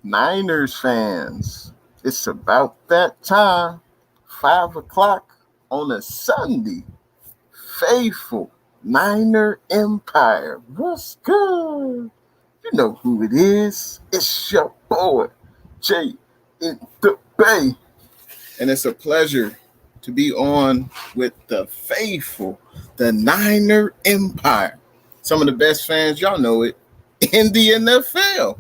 Niners fans, it's about that time. 5 o'clock on a Sunday. Faithful Niner Empire. What's good? You know who it is. It's your boy, Jay in the Bay. And it's a pleasure to be on with the faithful, the Niner Empire. Some of the best fans, y'all know it, in the NFL.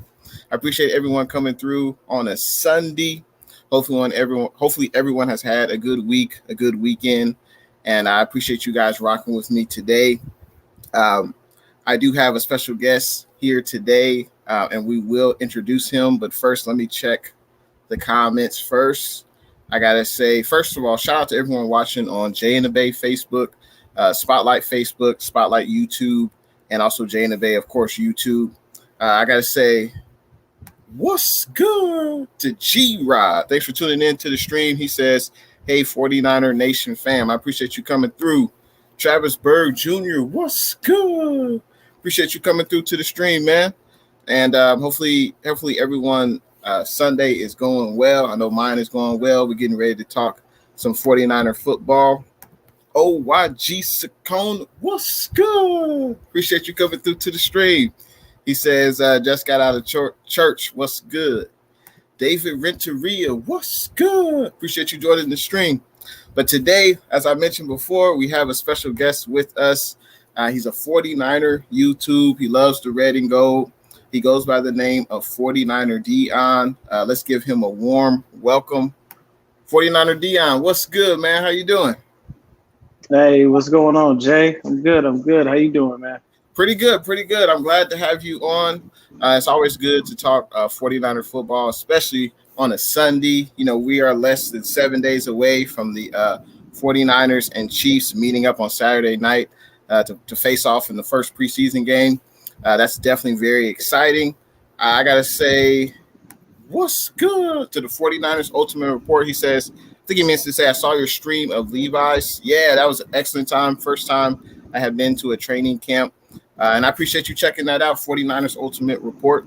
I appreciate everyone coming through on a Sunday. Hopefully everyone has had a good week, a good weekend, and I appreciate you guys rocking with me today. Um, I do have a special guest here today, and we will introduce him. But first, let me check the comments first. I gotta say, first of all, shout out to everyone watching on Jay in the Bay Facebook, Spotlight YouTube, and also Jay in the Bay, of course, YouTube. I gotta say, what's good to G Rod? Thanks for tuning in to the stream. He says, hey, 49er Nation fam, I appreciate you coming through. Travis Berg Jr., what's good? Appreciate you coming through to the stream, man. And hopefully everyone Sunday is going well. I know mine is going well. We're getting ready to talk some 49er football. OYG Saccone, what's good? Appreciate you coming through to the stream. He says, just got out of church. What's good? David Renteria, what's good? Appreciate you joining the stream. But today, as I mentioned before, we have a special guest with us. He's a 49er YouTube. He loves the red and gold. He goes by the name of 49er Deon. Let's give him a warm welcome. 49er Deon, what's good, man? How you doing? Hey, what's going on, Jay? I'm good. How you doing, man? Pretty good. I'm glad to have you on. It's always good to talk 49er football, especially on a Sunday. You know, we are less than 7 days away from the 49ers and Chiefs meeting up on Saturday night to face off in the first preseason game. That's definitely very exciting. I got to say, what's good to the 49ers Ultimate Report. He says, I think he means to say, I saw your stream of Levi's. Yeah, that was an excellent time. First time I have been to a training camp. And I appreciate you checking that out, 49ers Ultimate Report.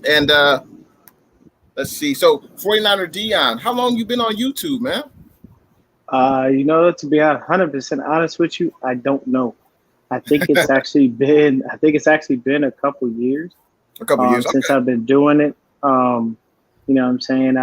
And let's see. So, 49er Deon, how long you been on YouTube, man? To be 100% honest with you, I don't know. I think it's actually been a couple years. Since I've been doing it. You know what I'm saying?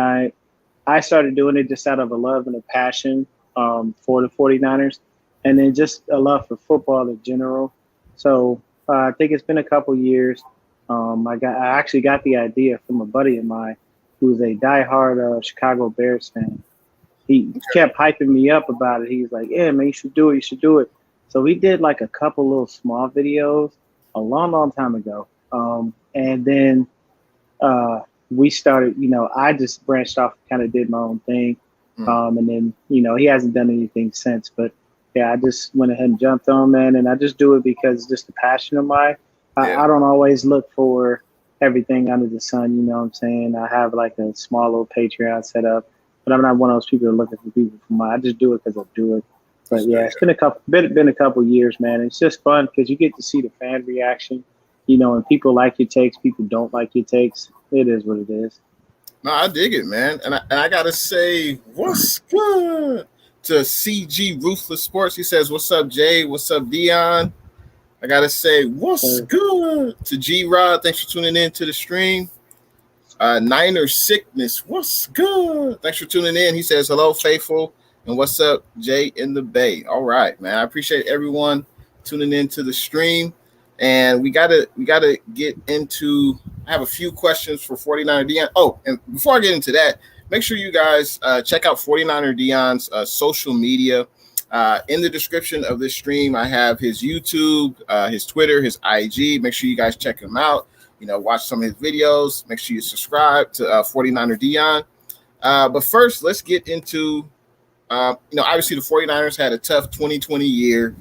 I started doing it just out of a love and a passion for the 49ers, and then just a love for football in general. So I think it's been a couple years. I actually got the idea from a buddy of mine who's a diehard Chicago Bears fan. He kept hyping me up about it. He's like, yeah, man, you should do it. So we did like a couple little small videos a long time ago. And then we started, I just branched off, kind of did my own thing. And then, he hasn't done anything since. But yeah, I just went ahead and jumped on, man. And I just do it because it's just a passion of mine. I don't always look for everything under the sun. You know what I'm saying? I have like a small little Patreon set up, but I'm not one of those people that are looking for people for money. I just do it because I do it. But yeah, it's been a couple years, man. It's just fun because you get to see the fan reaction, and people like your takes, people don't like your takes. It is what it is. No, I dig it, man. And I gotta say, what's good to CG Ruthless Sports? He says, what's up, Jay? What's up, Deon? I gotta say, what's good to G Rod? Thanks for tuning in to the stream. Niner Sickness, what's good? Thanks for tuning in. He says, hello, faithful. And what's up, Jay in the Bay? All right, man. I appreciate everyone tuning into the stream. And we gotta get into. I have a few questions for 49er Deon. Oh, and before I get into that, make sure you guys check out 49er Deon's social media. In the description of this stream, I have his YouTube, his Twitter, his IG. Make sure you guys check him out. Watch some of his videos. Make sure you subscribe to 49er Deon. But first, let's get into. Obviously the 49ers had a tough 2020 year,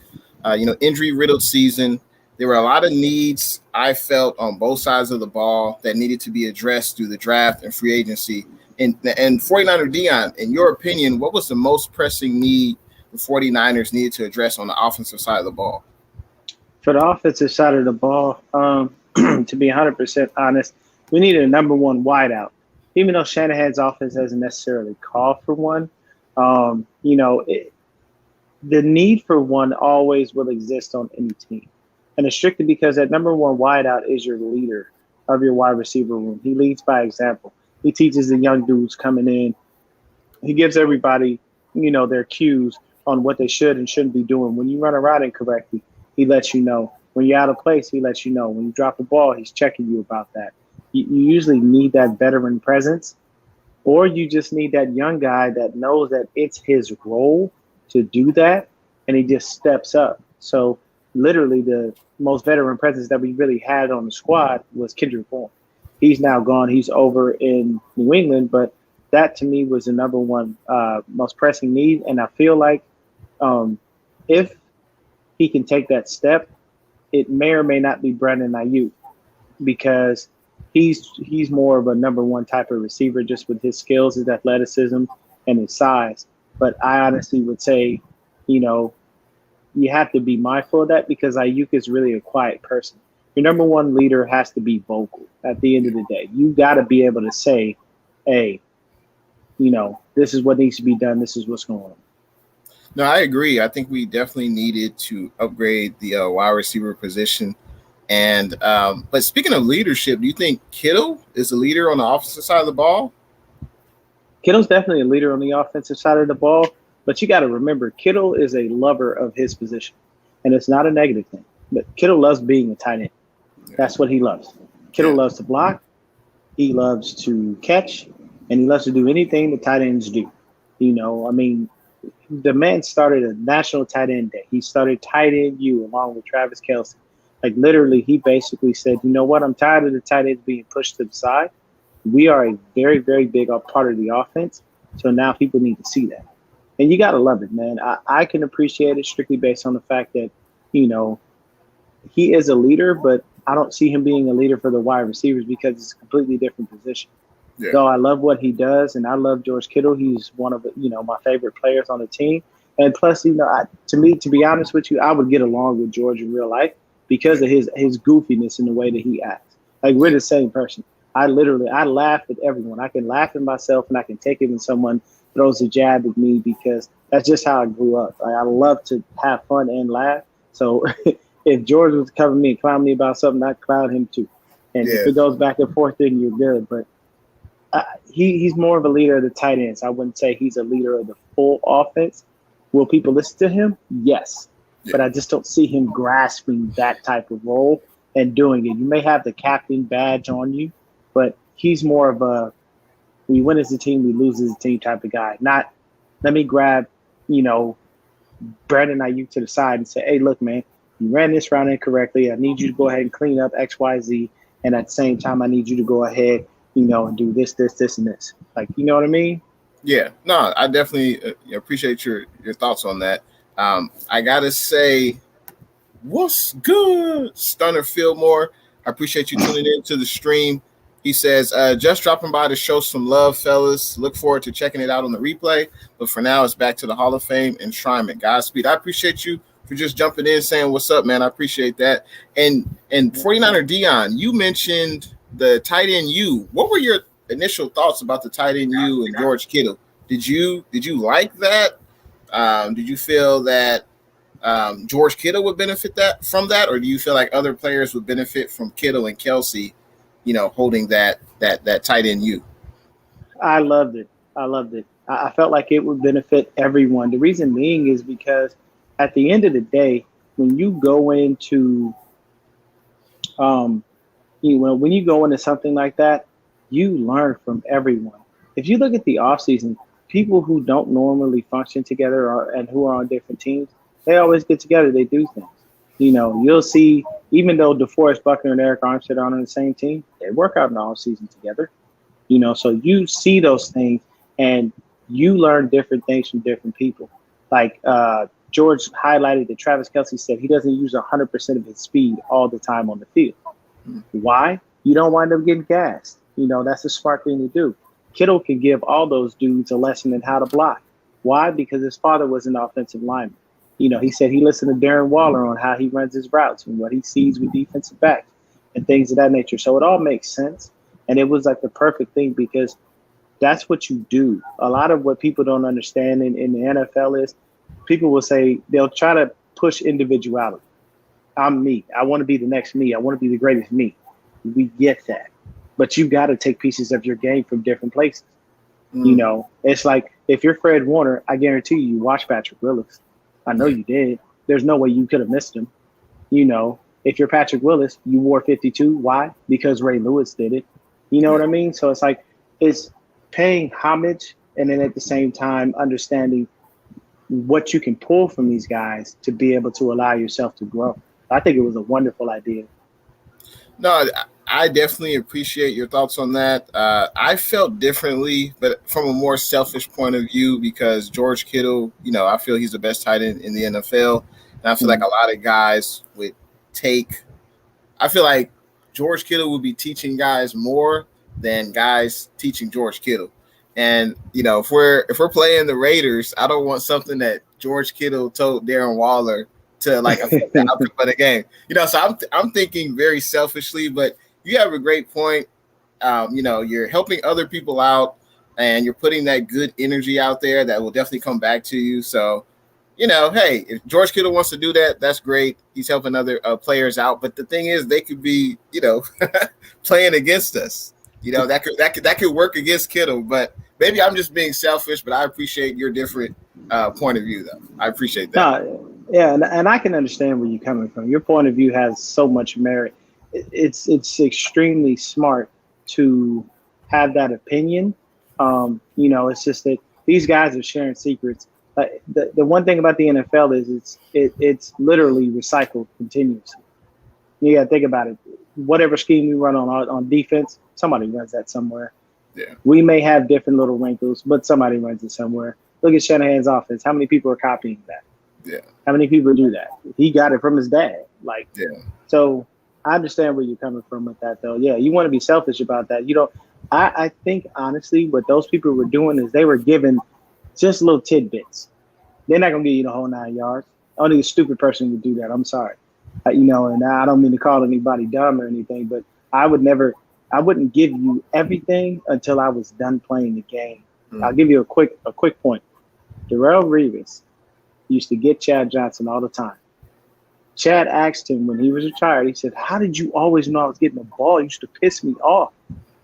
injury-riddled season. There were a lot of needs I felt on both sides of the ball that needed to be addressed through the draft and free agency. And 49er Deon, in your opinion, what was the most pressing need the 49ers needed to address on the offensive side of the ball? For the offensive side of the ball, to be 100% honest, we needed a number one wideout. even though Shanahan's offense hasn't necessarily called for one, the need for one always will exist on any team. And it's strictly because that number one wideout is your leader of your wide receiver room. He leads by example. He teaches the young dudes coming in. He gives everybody, their cues on what they should and shouldn't be doing. When you run around incorrectly, he lets you know. When you're out of place, he lets you know. When you drop the ball, he's checking you about that. You usually need that veteran presence, or you just need that young guy that knows that it's his role to do that, and he just steps up. So literally the most veteran presence that we really had on the squad was Kendrick Bourne. He's now gone. He's over in New England, but that to me was the number one most pressing need. And I feel like if he can take that step, it may or may not be Brandon Ayuk, because he's more of a number one type of receiver just with his skills, his athleticism, and his size. But I honestly would say, you have to be mindful of that, because Ayuk is really a quiet person. Your number one leader has to be vocal at the end of the day. You got to be able to say, hey, this is what needs to be done. This is what's going on. No, I agree. I think we definitely needed to upgrade the wide receiver position. And but speaking of leadership, do you think Kittle is a leader on the offensive side of the ball? Kittle's definitely a leader on the offensive side of the ball, but you got to remember, Kittle is a lover of his position, and it's not a negative thing. But Kittle loves being a tight end. That's what he loves. Kittle loves to block, he loves to catch, and he loves to do anything the tight ends do. The man started a national tight end day. He started tight end U along with Travis Kelce. Like literally, he basically said, you know what? I'm tired of the tight ends being pushed to the side. We are a very, very big part of the offense. So now people need to see that. And you got to love it, man. I can appreciate it strictly based on the fact that, he is a leader, but I don't see him being a leader for the wide receivers because it's a completely different position. Yeah. Though I love what he does, and I love George Kittle. He's one of my favorite players on the team. And plus, to be honest with you, I would get along with George in real life because of his goofiness and the way that he acts. Like, we're the same person. I laugh at everyone. I can laugh at myself, and I can take it when someone throws a jab at me, because that's just how I grew up. Like, I love to have fun and laugh. So if George was covering me and clown me about something, I'd clown him too. And if it goes back and forth, then you're good. But he's more of a leader of the tight ends. I wouldn't say he's a leader of the full offense. Will people listen to him? Yes. Yeah. But I just don't see him grasping that type of role and doing it. You may have the captain badge on you, but he's more of a we win as a team, we lose as a team type of guy. Not let me grab, Brandon Ayuk to the side and say, hey, look, man, you ran this round incorrectly. I need you to go ahead and clean up X, Y, Z. And at the same time, I need you to go ahead, and do this, and this. Like, you know what I mean? Yeah. No, I definitely appreciate your thoughts on that. I got to say, what's good, Stunner Fillmore? I appreciate you tuning in to the stream. He says, just dropping by to show some love, fellas. Look forward to checking it out on the replay. But for now, it's back to the Hall of Fame enshrinement. Godspeed. I appreciate you for just jumping in, saying what's up, man. I appreciate that. And 49er Deon, you mentioned the tight end U. What were your initial thoughts about the tight end U and George Kittle? Did you like that? Did you feel that George Kittle would benefit from that, or do you feel like other players would benefit from Kittle and Kelce, holding that tight end U? I loved it. I felt like it would benefit everyone. The reason being is because at the end of the day, when you go into when you go into something like that, you learn from everyone. If you look at the offseason, people who don't normally function together and who are on different teams, they always get together. They do things. You'll see, even though DeForest Buckner and Eric Armstead are on the same team, they work out in the offseason together. So you see those things and you learn different things from different people. Like George highlighted that Travis Kelce said he doesn't use 100% of his speed all the time on the field. Why? You don't wind up getting gassed. That's a smart thing to do. Kittle can give all those dudes a lesson in how to block. Why? Because his father was an offensive lineman. He said he listened to Darren Waller on how he runs his routes and what he sees with defensive backs and things of that nature. So it all makes sense. And it was like the perfect thing because that's what you do. A lot of what people don't understand in the NFL is people will say they'll try to push individuality. I'm me. I want to be the next me. I want to be the greatest me. We get that. But you got to take pieces of your game from different places. You know, it's like if you're Fred Warner, I guarantee you watch Patrick Willis. I know you did. There's no way you could have missed him. You know, if you're Patrick Willis, you wore 52. Why? Because Ray Lewis did it. You know what I mean? So it's like it's paying homage and then at the same time understanding what you can pull from these guys to be able to allow yourself to grow. I think it was a wonderful idea. No, I definitely appreciate your thoughts on that. I felt differently, but from a more selfish point of view, because George Kittle, you know, I feel he's the best tight end in the NFL. And I feel like a lot of guys would take – I feel like George Kittle would be teaching guys more than guys teaching George Kittle. And, you know, if we're playing the Raiders, I don't want something that George Kittle told Darren Waller to like affect the outcome of the game. You know, so I'm thinking very selfishly, but you have a great point. You know, you're helping other people out and you're putting that good energy out there that will definitely come back to you. So, you know, hey, if George Kittle wants to do that, that's great. He's helping other players out. But the thing is, they could be, you know, playing against us. You know, that could work against Kittle. But maybe I'm just being selfish, but I appreciate your different point of view, though. I appreciate that. No, yeah, and I can understand where you're coming from. Your point of view has so much merit. It's extremely smart to have that opinion. You know, it's just that these guys are sharing secrets. The one thing about the NFL is it's literally recycled continuously. You got to think about it. Whatever scheme we run on defense, somebody runs that somewhere. Yeah. We may have different little wrinkles, but somebody runs it somewhere. Look at Shanahan's offense. How many people are copying that? Yeah. How many people do that? He got it from his dad. Like, yeah. So I understand where you're coming from with that, though. Yeah, you want to be selfish about that. You don't. I think honestly, what those people were doing is they were giving just little tidbits. They're not gonna give you the whole 9 yards. Only a stupid person would do that. I'm sorry, you know. And I don't mean to call anybody dumb or anything, but I wouldn't give you everything until I was done playing the game. I'll give you a quick point. Darrelle Revis used to get Chad Johnson all the time. Chad asked him when he was retired, he said, "How did you always know I was getting the ball? It used to piss me off."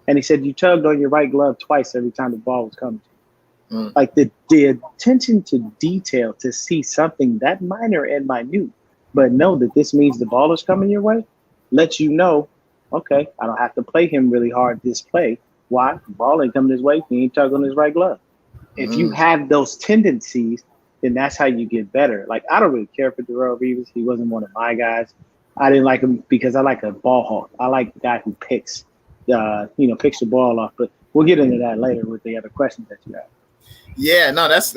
And he said, "You tugged on your right glove twice every time the ball was coming to you." Like the attention to detail to see something that minor and minute, but know that this means the ball is coming your way, lets you know, okay, I don't have to play him really hard this play. Why? The ball ain't coming his way. He ain't tugged on his right glove. If you have those tendencies, then that's how you get better. Like, I don't really care for Darrelle Revis. He wasn't one of my guys. I didn't like him because I like a ball hawk. I like the guy who picks the ball off. But we'll get into that later with the other questions that you have. Yeah, no, that's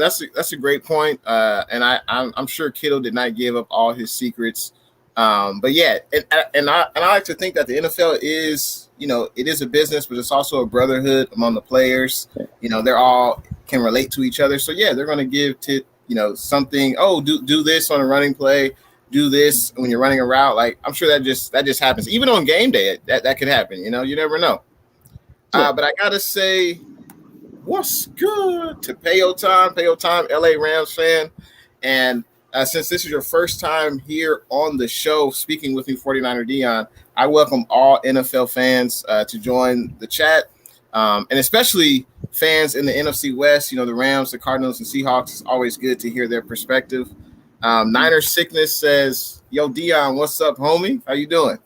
a great point. And I'm sure Kittle did not give up all his secrets. But yeah, and I like to think that the NFL is, you know, it is a business, but it's also a brotherhood among the players. You know, they're all can relate to each other. So yeah, they're going to give to, you know, something. Oh, do this on a running play. Do this when you're running a route. Like, I'm sure that just happens. Even on game day, that could happen. You know, you never know. But I gotta say, what's good to Payo Time, LA Rams fan. And since this is your first time here on the show speaking with me, 49er Deon, I welcome all NFL fans to join the chat, and especially fans in the NFC West, you know, the Rams, the Cardinals, and Seahawks. It's always good to hear their perspective. Niner Sickness says, yo, Deon, what's up, homie? How you doing?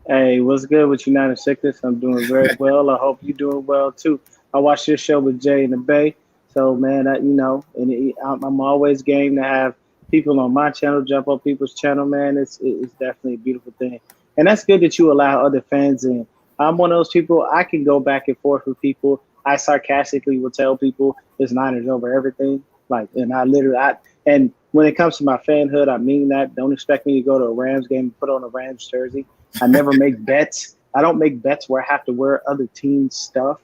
Hey, what's good with you, Niner Sickness? I'm doing very well. I hope you're doing well, too. I watched your show with Jay and the Bay. So, man, I'm always game to have people on my channel jump on people's channel, man. It's definitely a beautiful thing. And that's good that you allow other fans in. I'm one of those people, I can go back and forth with people. I sarcastically will tell people it's Niners over everything. And when it comes to my fanhood, I mean that. Don't expect me to go to a Rams game and put on a Rams jersey. I never make bets. I don't make bets where I have to wear other teams' stuff.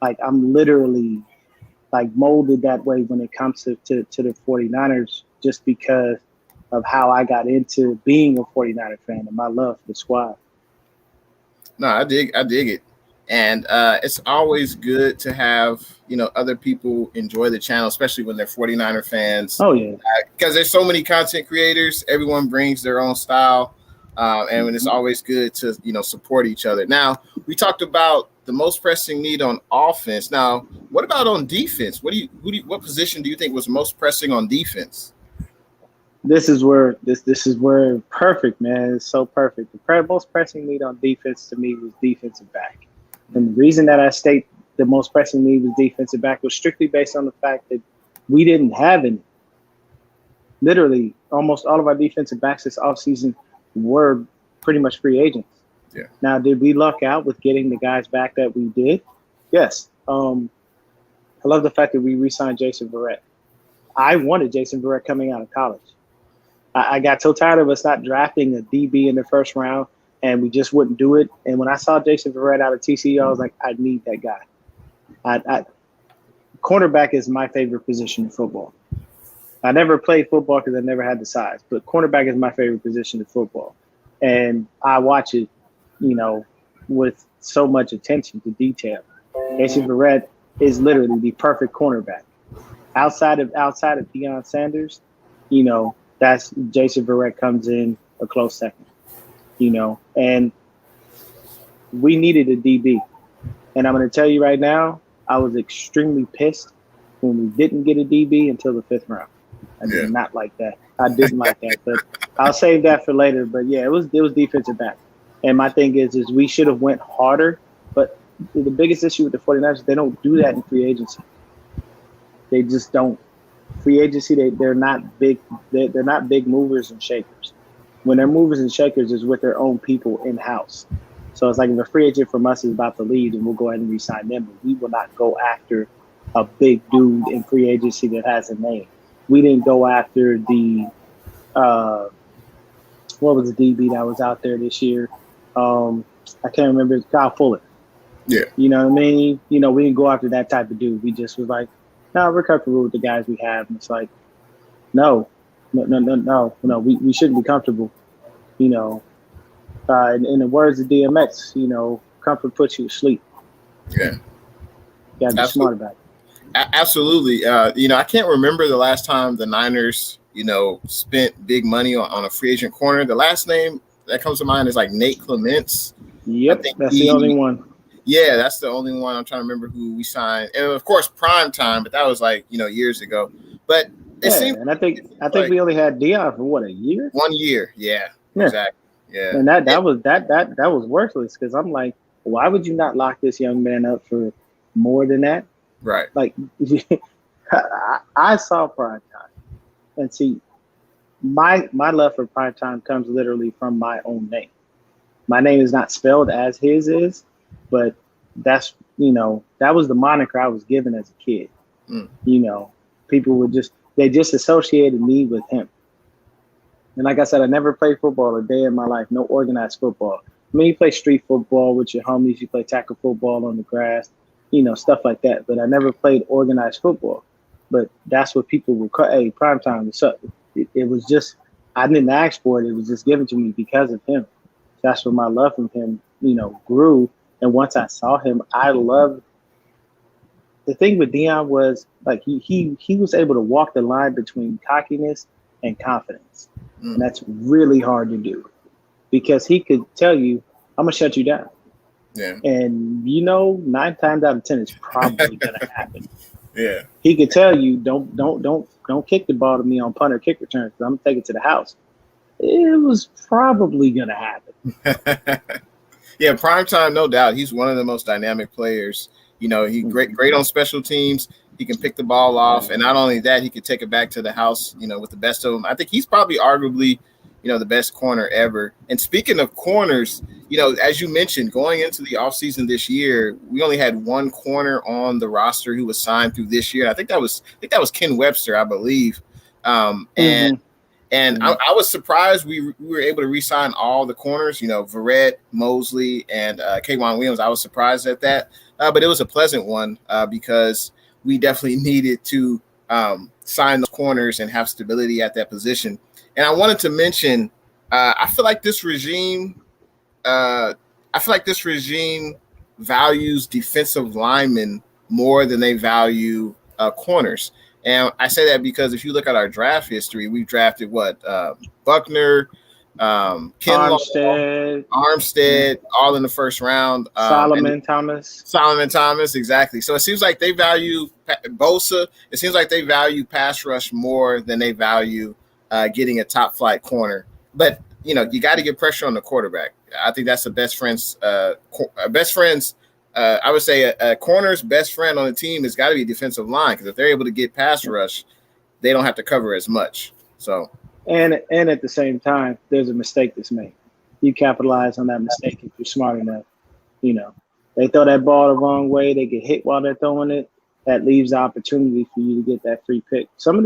Like, I'm literally like molded that way when it comes to the 49ers, just because of how I got into being a 49er fan and my love for the squad. No, I dig it. And it's always good to have, other people enjoy the channel, especially when they're 49er fans. Oh, yeah. Because there's so many content creators. Everyone brings their own style. And it's always good to, support each other. Now, we talked about the most pressing need on offense. Now, what about on defense? What position do you think was most pressing on defense? This is where perfect, man. It's so perfect. The most pressing need on defense to me was defensive back. And the reason that I state the most pressing need was defensive back was strictly based on the fact that we didn't have any. Literally, almost all of our defensive backs this offseason were pretty much free agents. Yeah. Now, did we luck out with getting the guys back that we did? Yes. I love the fact that we re-signed Jason Verrett. I wanted Jason Verrett coming out of college. I got so tired of us not drafting a DB in the first round, and we just wouldn't do it. And when I saw Jason Verrett out of TCU, I was like, I need that guy. Cornerback is my favorite position in football. I never played football because I never had the size, but cornerback is my favorite position in football. And I watch it, with so much attention to detail. Jason Verrett is literally the perfect cornerback. Outside of Deon Sanders, that's Jason Verrett comes in a close second, and we needed a DB. And I'm going to tell you right now, I was extremely pissed when we didn't get a DB until the 5th round. I did not like that. I didn't like that, but I'll save that for later. But yeah, it was defensive back. And my thing is we should have went harder. But the biggest issue with the 49ers is they don't do that in free agency. They just don't. Free agency, they're not big. They're not big movers and shakers. When they're movers and shakers, is with their own people in house. So it's like if a free agent from us is about to leave, then we'll go ahead and re-sign them. But we will not go after a big dude in free agency that has a name. We didn't go after the what was the DB that was out there this year? I can't remember. Kyle Fuller. Yeah. You know what I mean? We didn't go after that type of dude. We just was like, no, we're comfortable with the guys we have. And it's like, no. We shouldn't be comfortable. In the words of DMX, comfort puts you to sleep. Yeah. You gotta be smart about it. Absolutely. I can't remember the last time the Niners, spent big money on a free agent corner. The last name that comes to mind is like Nate Clements. Yep, that's the only one. Yeah, that's the only one. I'm trying to remember who we signed, and of course, prime time. But that was like years ago. But it seemed, and I think we only had Deon for what, a year? 1 year. Yeah. Exactly. Yeah, and that was worthless because I'm like, why would you not lock this young man up for more than that? Right. Like, I saw prime time, and see, my love for prime time comes literally from my own name. My name is not spelled as his is, but that's that was the moniker I was given as a kid. People would just associated me with him. And like I said, I never played football a day in my life, no organized football. I mean, you play street football with your homies, you play tackle football on the grass, stuff like that. But I never played organized football. But that's what people would call, hey, primetime, what's up? It was just, I didn't ask for it. It was just given to me because of him. That's where my love from him, grew. And once I saw him, I loved. The thing with Deon was like he was able to walk the line between cockiness and confidence. And that's really hard to do because he could tell you, I'm going to shut you down. Yeah. And 9 times out of 10, it's probably going to happen. Yeah. He could tell you, don't kick the ball to me on punt or kick returns because I'm going to take it to the house. It was probably going to happen. Yeah, primetime, no doubt. He's one of the most dynamic players. He's great on special teams. He can pick the ball off, and not only that, he could take it back to the house, with the best of them. I think he's probably arguably, the best corner ever. And speaking of corners, as you mentioned, going into the offseason this year, we only had one corner on the roster who was signed through this year. I think that was Ken Webster, I believe. And I was surprised we were able to re-sign all the corners, Verrett, Mosley, and K'Wan Williams. I was surprised at that, but it was a pleasant one because we definitely needed to sign those corners and have stability at that position. And I wanted to mention, I feel like this regime values defensive linemen more than they value corners. And I say that because if you look at our draft history, we've drafted Buckner, Kinlaw, Armstead, all in the first round. Solomon Thomas, exactly. So it seems like they value Bosa. It seems like they value pass rush more than they value getting a top flight corner. But you got to get pressure on the quarterback. I think that's the best friend's. I would say a corner's best friend on the team has got to be defensive line, because if they're able to get pass rush, they don't have to cover as much. So and at the same time, there's a mistake that's made. You capitalize on that mistake if you're smart enough. They throw that ball the wrong way, they get hit while they're throwing it. That leaves the opportunity for you to get that free pick. Some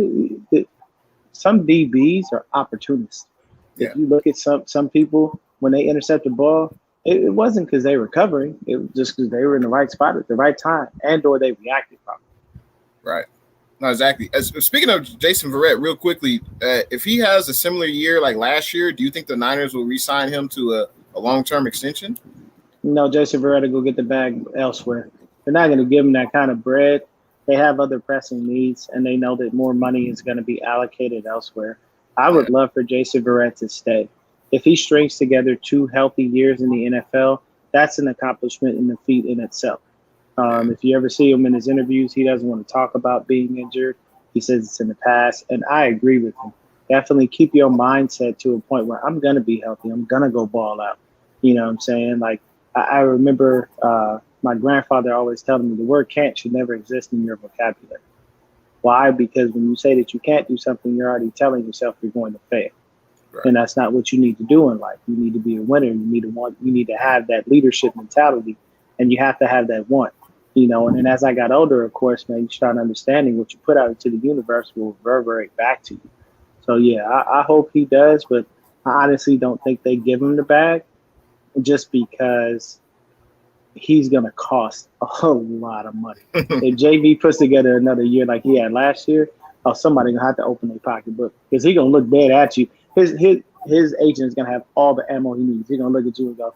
DBs are opportunists. Yeah. If you look at some people, when they intercept the ball, it wasn't because they were covering. It was just because they were in the right spot at the right time, or they reacted properly. Right. No, exactly. Speaking of Jason Verrett, real quickly, if he has a similar year like last year, do you think the Niners will re-sign him to a long-term extension? No, Jason Verrett will go get the bag elsewhere. They're not going to give him that kind of bread. They have other pressing needs, and they know that more money is going to be allocated elsewhere. I would love for Jason Verrett to stay. If he strings together 2 healthy years in the NFL, that's an accomplishment and a feat in itself. If you ever see him in his interviews, he doesn't want to talk about being injured. He says it's in the past, and I agree with him. Definitely keep your mindset to a point where I'm going to be healthy. I'm going to go ball out. You know what I'm saying? Like, I remember my grandfather always telling me the word can't should never exist in your vocabulary. Why? Because when you say that you can't do something, you're already telling yourself you're going to fail. Right. And that's not what you need to do in life. You need to be a winner. You need to have that leadership mentality, and you have to have that want. And then as I got older, of course, man, you start understanding what you put out into the universe will reverberate back to you. So yeah, I hope he does, but I honestly don't think they give him the bag, just because he's going to cost a whole lot of money. If JV puts together another year like he had last year, somebody going to have to open their pocketbook, because he's going to look dead at you. His agent is going to have all the ammo he needs. He's going to look at you and go,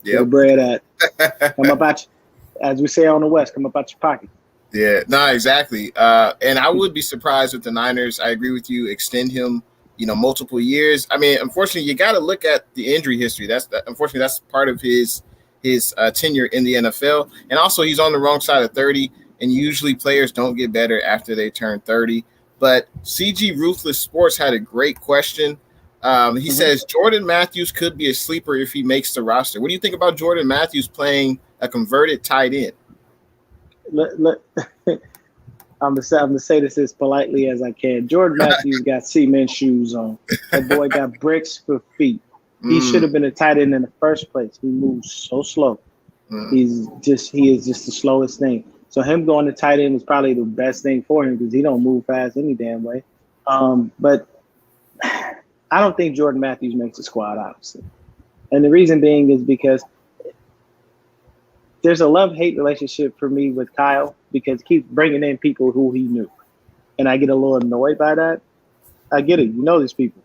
"Where bread at? Come up at you." As we say on the West, come up out your pocket. Yeah, no, exactly. And I would be surprised if the Niners, I agree with you, extend him, multiple years. I mean, unfortunately, you got to look at the injury history. Unfortunately, that's part of his tenure in the NFL. And also, he's on the wrong side of 30, and usually players don't get better after they turn 30. But CG Ruthless Sports had a great question. He says Jordan Matthews could be a sleeper if he makes the roster. What do you think about Jordan Matthews playing a converted tight end? I'm gonna say this as politely as I can. Jordan Matthews got cement shoes on. That boy got bricks for feet. He should have been a tight end in the first place. He moves so slow. He is just the slowest thing. So him going to tight end is probably the best thing for him, because he don't move fast any damn way. But I don't think Jordan Matthews makes the squad, obviously. And the reason being is because there's a love-hate relationship for me with Kyle, because he keeps bringing in people who he knew. And I get a little annoyed by that. I get it. You know these people.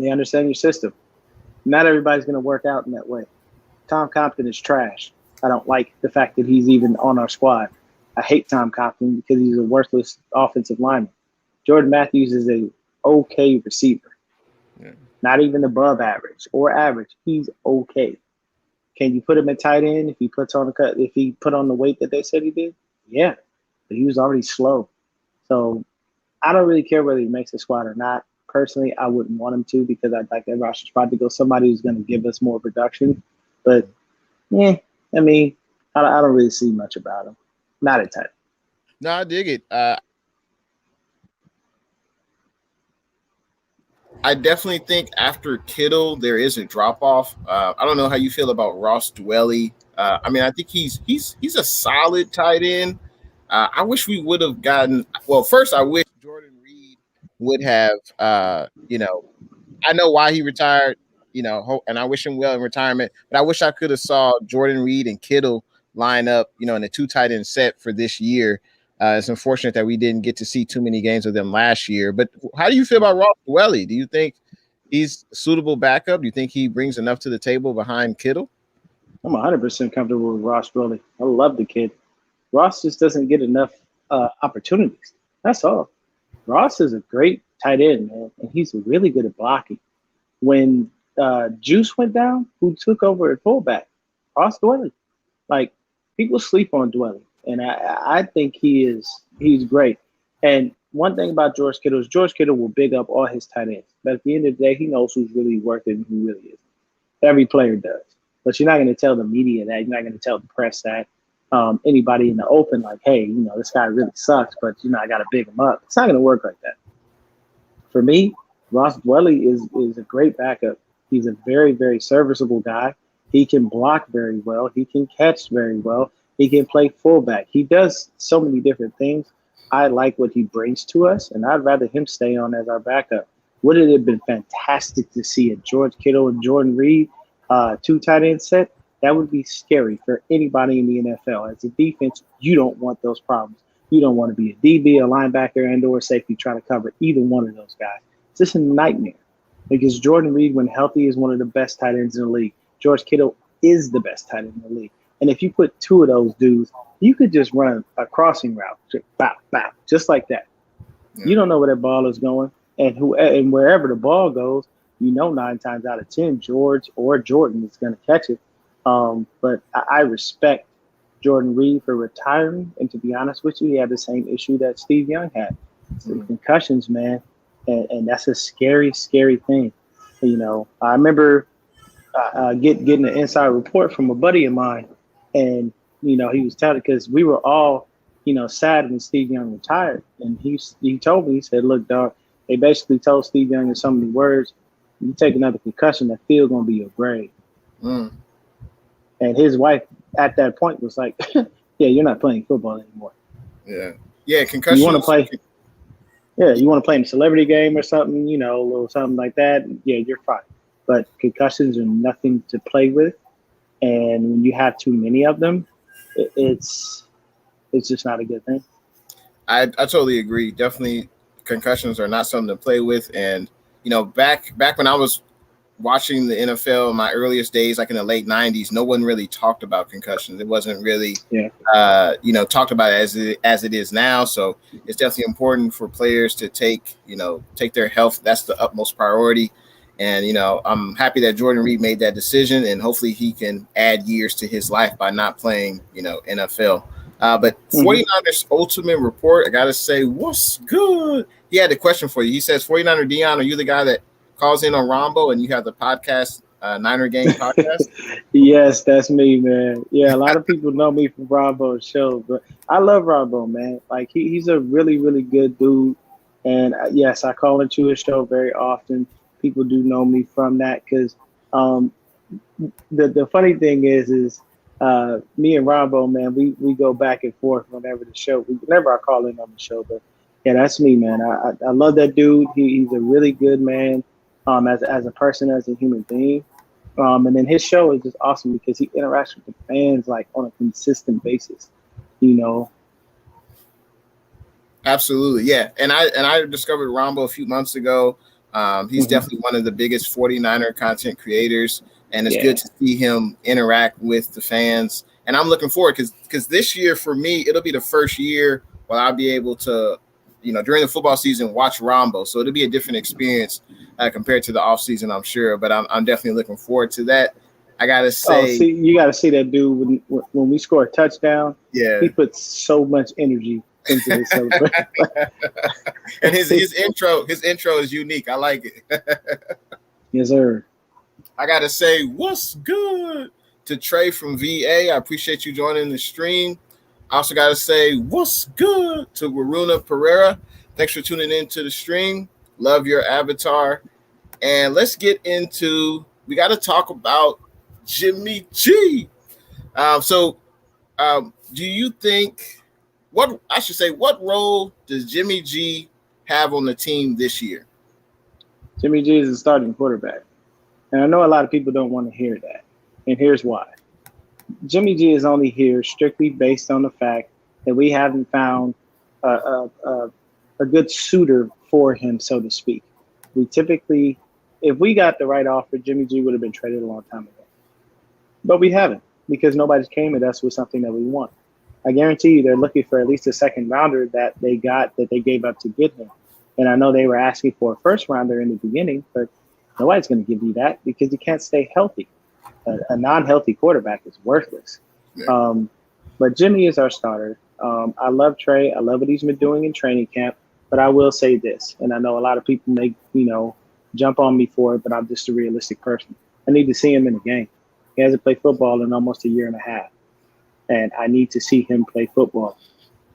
They understand your system. Not everybody's going to work out in that way. Tom Compton is trash. I don't like the fact that he's even on our squad. I hate Tom Compton because he's a worthless offensive lineman. Jordan Matthews is a okay receiver. Yeah. Not even above average or average. He's okay. Can you put him at tight end if he put on the weight that they said he did? Yeah, but he was already slow. So I don't really care whether he makes the squad or not. Personally, I wouldn't want him to, because I'd like that roster spot to go somebody who's going to give us more production. But I mean, I don't really see much about him. Not at tight. No, I dig it. I definitely think after Kittle, there is a drop off. I don't know how you feel about Ross Dwelly. I mean, I think he's a solid tight end. I wish we would have gotten. Well, first, I wish Jordan Reed would have. I know why he retired. And I wish him well in retirement. But I wish I could have saw Jordan Reed and Kittle line up, in a 2 tight end set for this year. It's unfortunate that we didn't get to see too many games of them last year. But how do you feel about Ross Dwelly? Do you think he's a suitable backup? Do you think he brings enough to the table behind Kittle? I'm 100% comfortable with Ross Dwelly. I love the kid. Ross just doesn't get enough opportunities. That's all. Ross is a great tight end, man, and he's really good at blocking. When Juice went down, who took over at fullback? Ross Dwelly. Like, people sleep on Dwelly, and I think he's great. And one thing about George Kittle is George Kittle will big up all his tight ends, but at the end of the day, he knows who's really worth it and who really isn't. Every player does, but you're not going to tell the media that. You're not going to tell the press that. Anybody in the open, like, hey, this guy really sucks, but I got to big him up. It's not going to work like that. For me, Ross Dwelly is a great backup. He's a very, very serviceable guy. He can block very well. He can catch very well. He can play fullback. He does so many different things. I like what he brings to us, and I'd rather him stay on as our backup. Would it have been fantastic to see a George Kittle and Jordan Reed 2 tight end set? That would be scary for anybody in the NFL. As a defense, you don't want those problems. You don't want to be a DB, a linebacker, and or safety trying to cover either one of those guys. It's just a nightmare because Jordan Reed, when healthy, is one of the best tight ends in the league. George Kittle is the best tight end in the league. And if you put 2 of those dudes, you could just run a crossing route, bow, bow, just like that. Yeah. You don't know where that ball is going. And wherever the ball goes, 9 times out of 10, George or Jordan is going to catch it. But I respect Jordan Reed for retiring. And to be honest with you, he had the same issue that Steve Young had. So concussions, man. And that's a scary, scary thing. I remember getting an inside report from a buddy of mine. And, he was telling, because we were all, sad when Steve Young retired. And he told me, he said, look, dog, they basically told Steve Young in so many words, you take another concussion, that field going to be your grave. And his wife at that point was like, yeah, you're not playing football anymore. Yeah, concussion. You want to play? Yeah, you want to play in a celebrity game or something, a little something like that. Yeah, you're fine. But concussions are nothing to play with. And when you have too many of them, it's just not a good thing. I totally agree. Definitely concussions are not something to play with. And, back when I was watching the NFL in my earliest days, like in the late 90s, no one really talked about concussions. It wasn't really, talked about as it is now. So it's definitely important for players to take their health. That's the utmost priority. And, I'm happy that Jordan Reed made that decision, and hopefully he can add years to his life by not playing, NFL. But 49ers Ultimate Report, I got to say, what's good? He had a question for you. He says, 49er Deon, are you the guy that calls in on Rombo and you have the podcast, Niner Game podcast? Yes, that's me, man. Yeah, a lot of people know me from Rombo's show, but I love Rombo, man. Like, he's a really, really good dude. And yes, I call into his show very often. People do know me from that because the funny thing is me and Rombo, man, we go back and forth whenever I call in on the show. But yeah, that's me, man. I love that dude. He's a really good man as a person, as a human being. And then his show is just awesome because he interacts with the fans like on a consistent basis, Absolutely, yeah. And I discovered Rombo a few months ago. He's definitely one of the biggest 49er content creators, and it's good to see him interact with the fans. And I'm looking forward because this year for me, it'll be the first year where I'll be able to, during the football season, watch Rombo. So it'll be a different experience compared to the offseason, I'm sure. But I'm definitely looking forward to that. I gotta say, you gotta see that dude when we score a touchdown. Yeah, he puts so much energy into his celebration. And his intro is unique. I like it. Yes, sir. I gotta say, what's good to Trey from VA. I appreciate you joining the stream. I also gotta say, what's good to Waruna Pereira. Thanks for tuning in to the stream. Love your avatar. And let's get into, we got to talk about Jimmy G. Do you think, what role does Jimmy G have on the team this year? Jimmy G is a starting quarterback. And I know a lot of people don't want to hear that. And here's why. Jimmy G is only here strictly based on the fact that we haven't found a good suitor for him, so to speak. We typically, if we got the right offer, Jimmy G would have been traded a long time ago. But we haven't. because nobody's came at us with something that we want. I guarantee you they're looking for at least a second rounder that they gave up to get him. And I know they were asking for a first rounder in the beginning, but nobody's going to give you that because you can't stay healthy. A non-healthy quarterback is worthless. Yeah. But Jimmy is our starter. I love Trey. I love what he's been doing in training camp. But I will say this, and I know a lot of people may, jump on me for it, but I'm just a realistic person. I need to see him in the game. He hasn't played football in almost a year and a half. And I need to see him play football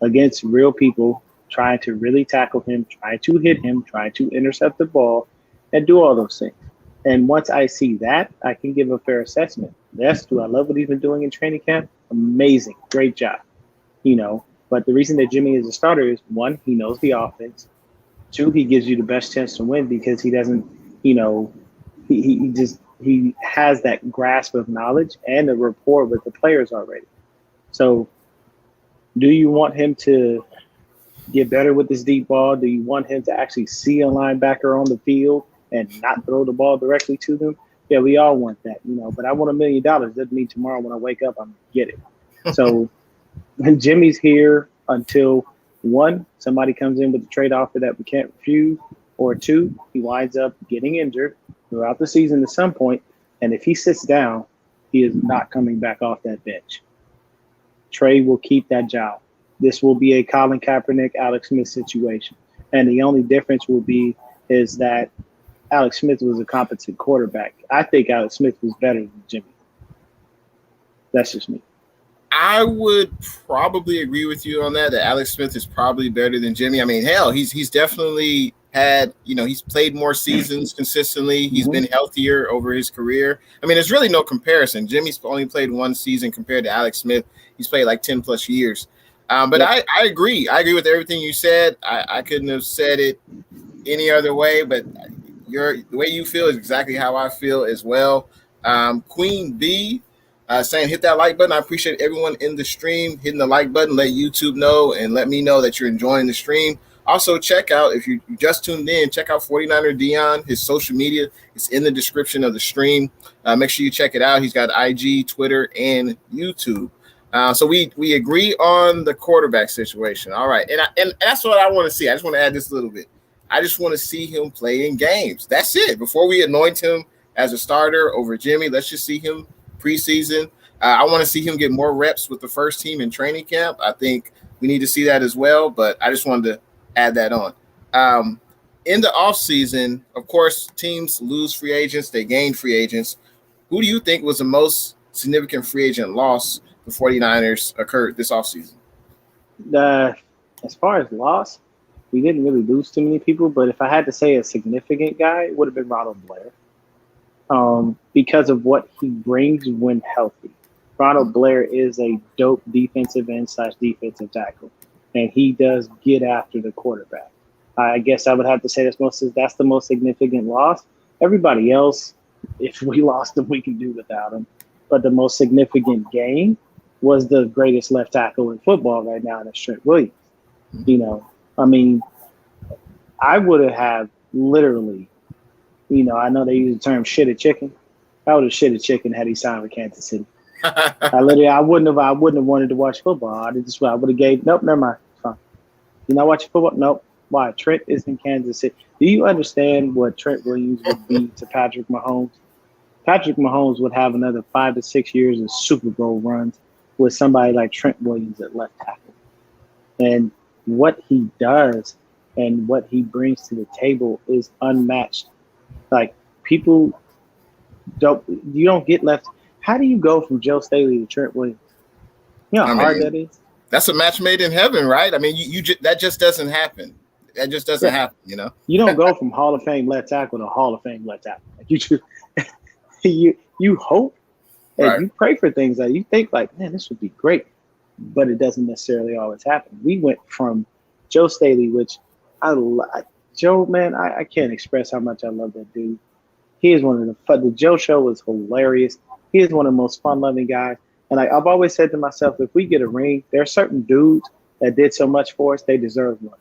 against real people, trying to really tackle him, trying to hit him, trying to intercept the ball, and do all those things. And once I see that, I can give a fair assessment. Yes, do I love what he's been doing in training camp? Amazing. Great job. But the reason that Jimmy is a starter is, one, he knows the offense. Two, he gives you the best chance to win because he doesn't, he has that grasp of knowledge and a rapport with the players already. So do you want him to get better with this deep ball? Do you want him to actually see a linebacker on the field and not throw the ball directly to them? Yeah, we all want that, but I want $1 million. Doesn't mean tomorrow when I wake up, I'm going to get it. So Jimmy's here until, one, somebody comes in with a trade offer that we can't refuse, or two, he winds up getting injured throughout the season at some point. And if he sits down, he is not coming back off that bench. Trey will keep that job. This will be a Colin Kaepernick, Alex Smith situation. And the only difference will be is that Alex Smith was a competent quarterback. I think Alex Smith was better than Jimmy. That's just me. I would probably agree with you on that Alex Smith is probably better than Jimmy. I mean, hell, he's definitely had, he's played more seasons consistently. He's been healthier over his career. I mean, there's really no comparison. Jimmy's only played one season compared to Alex Smith. He's played like 10 plus years. But I agree. I agree with everything you said. I couldn't have said it any other way, but the way you feel is exactly how I feel as well. Queen B saying hit that like button. I appreciate everyone in the stream hitting the like button. Let YouTube know and let me know that you're enjoying the stream. Also, check out, if you just tuned in, check out 49er Deon. His social media is in the description of the stream. Make sure you check it out. He's got IG, Twitter, and YouTube. So we agree on the quarterback situation. All right. And that's what I want to see. I just want to add this a little bit. I just want to see him play in games. That's it. Before we anoint him as a starter over Jimmy, let's just see him preseason. I want to see him get more reps with the first team in training camp. I think we need to see that as well, but I just wanted to add that on. In the offseason, of course, teams lose free agents. They gain free agents. Who do you think was the most significant free agent loss the 49ers occurred this offseason? As far as loss, we didn't really lose too many people, but if I had to say a significant guy, it would have been Ronald Blair. Because of what he brings when healthy. Ronald Blair is a dope defensive end / defensive tackle, and he does get after the quarterback. I guess I would have to say that's the most significant loss. Everybody else, if we lost them, we can do without them. But the most significant gain was the greatest left tackle in football right now, and that's Trent Williams. I mean, I would have literally, I know they use the term shit a chicken. I would have shit a chicken had he signed with Kansas City. I wouldn't have wanted to watch football. I would have gave, nope, never mind. It's fine. You're not watching football? Nope. Why? Trent is in Kansas City. Do you understand what Trent Williams would be to Patrick Mahomes? Patrick Mahomes would have another 5 to 6 years of Super Bowl runs with somebody like Trent Williams at left tackle. And what he does and what he brings to the table is unmatched. Like, you don't get left. How do you go from Joe Staley to Trent Williams? You know how hard that is? That's a match made in heaven, right? I mean, that just doesn't happen. That just doesn't happen, You don't go from Hall of Fame left tackle to Hall of Fame left tackle. Like you hope and you pray for things that you think like, man, this would be great, but it doesn't necessarily always happen. We went from Joe Staley, which Joe, man, I can't express how much I love that dude. He is the Joe show was hilarious. He is one of the most fun-loving guys. And I've always said to myself, if we get a ring, there are certain dudes that did so much for us, they deserve one.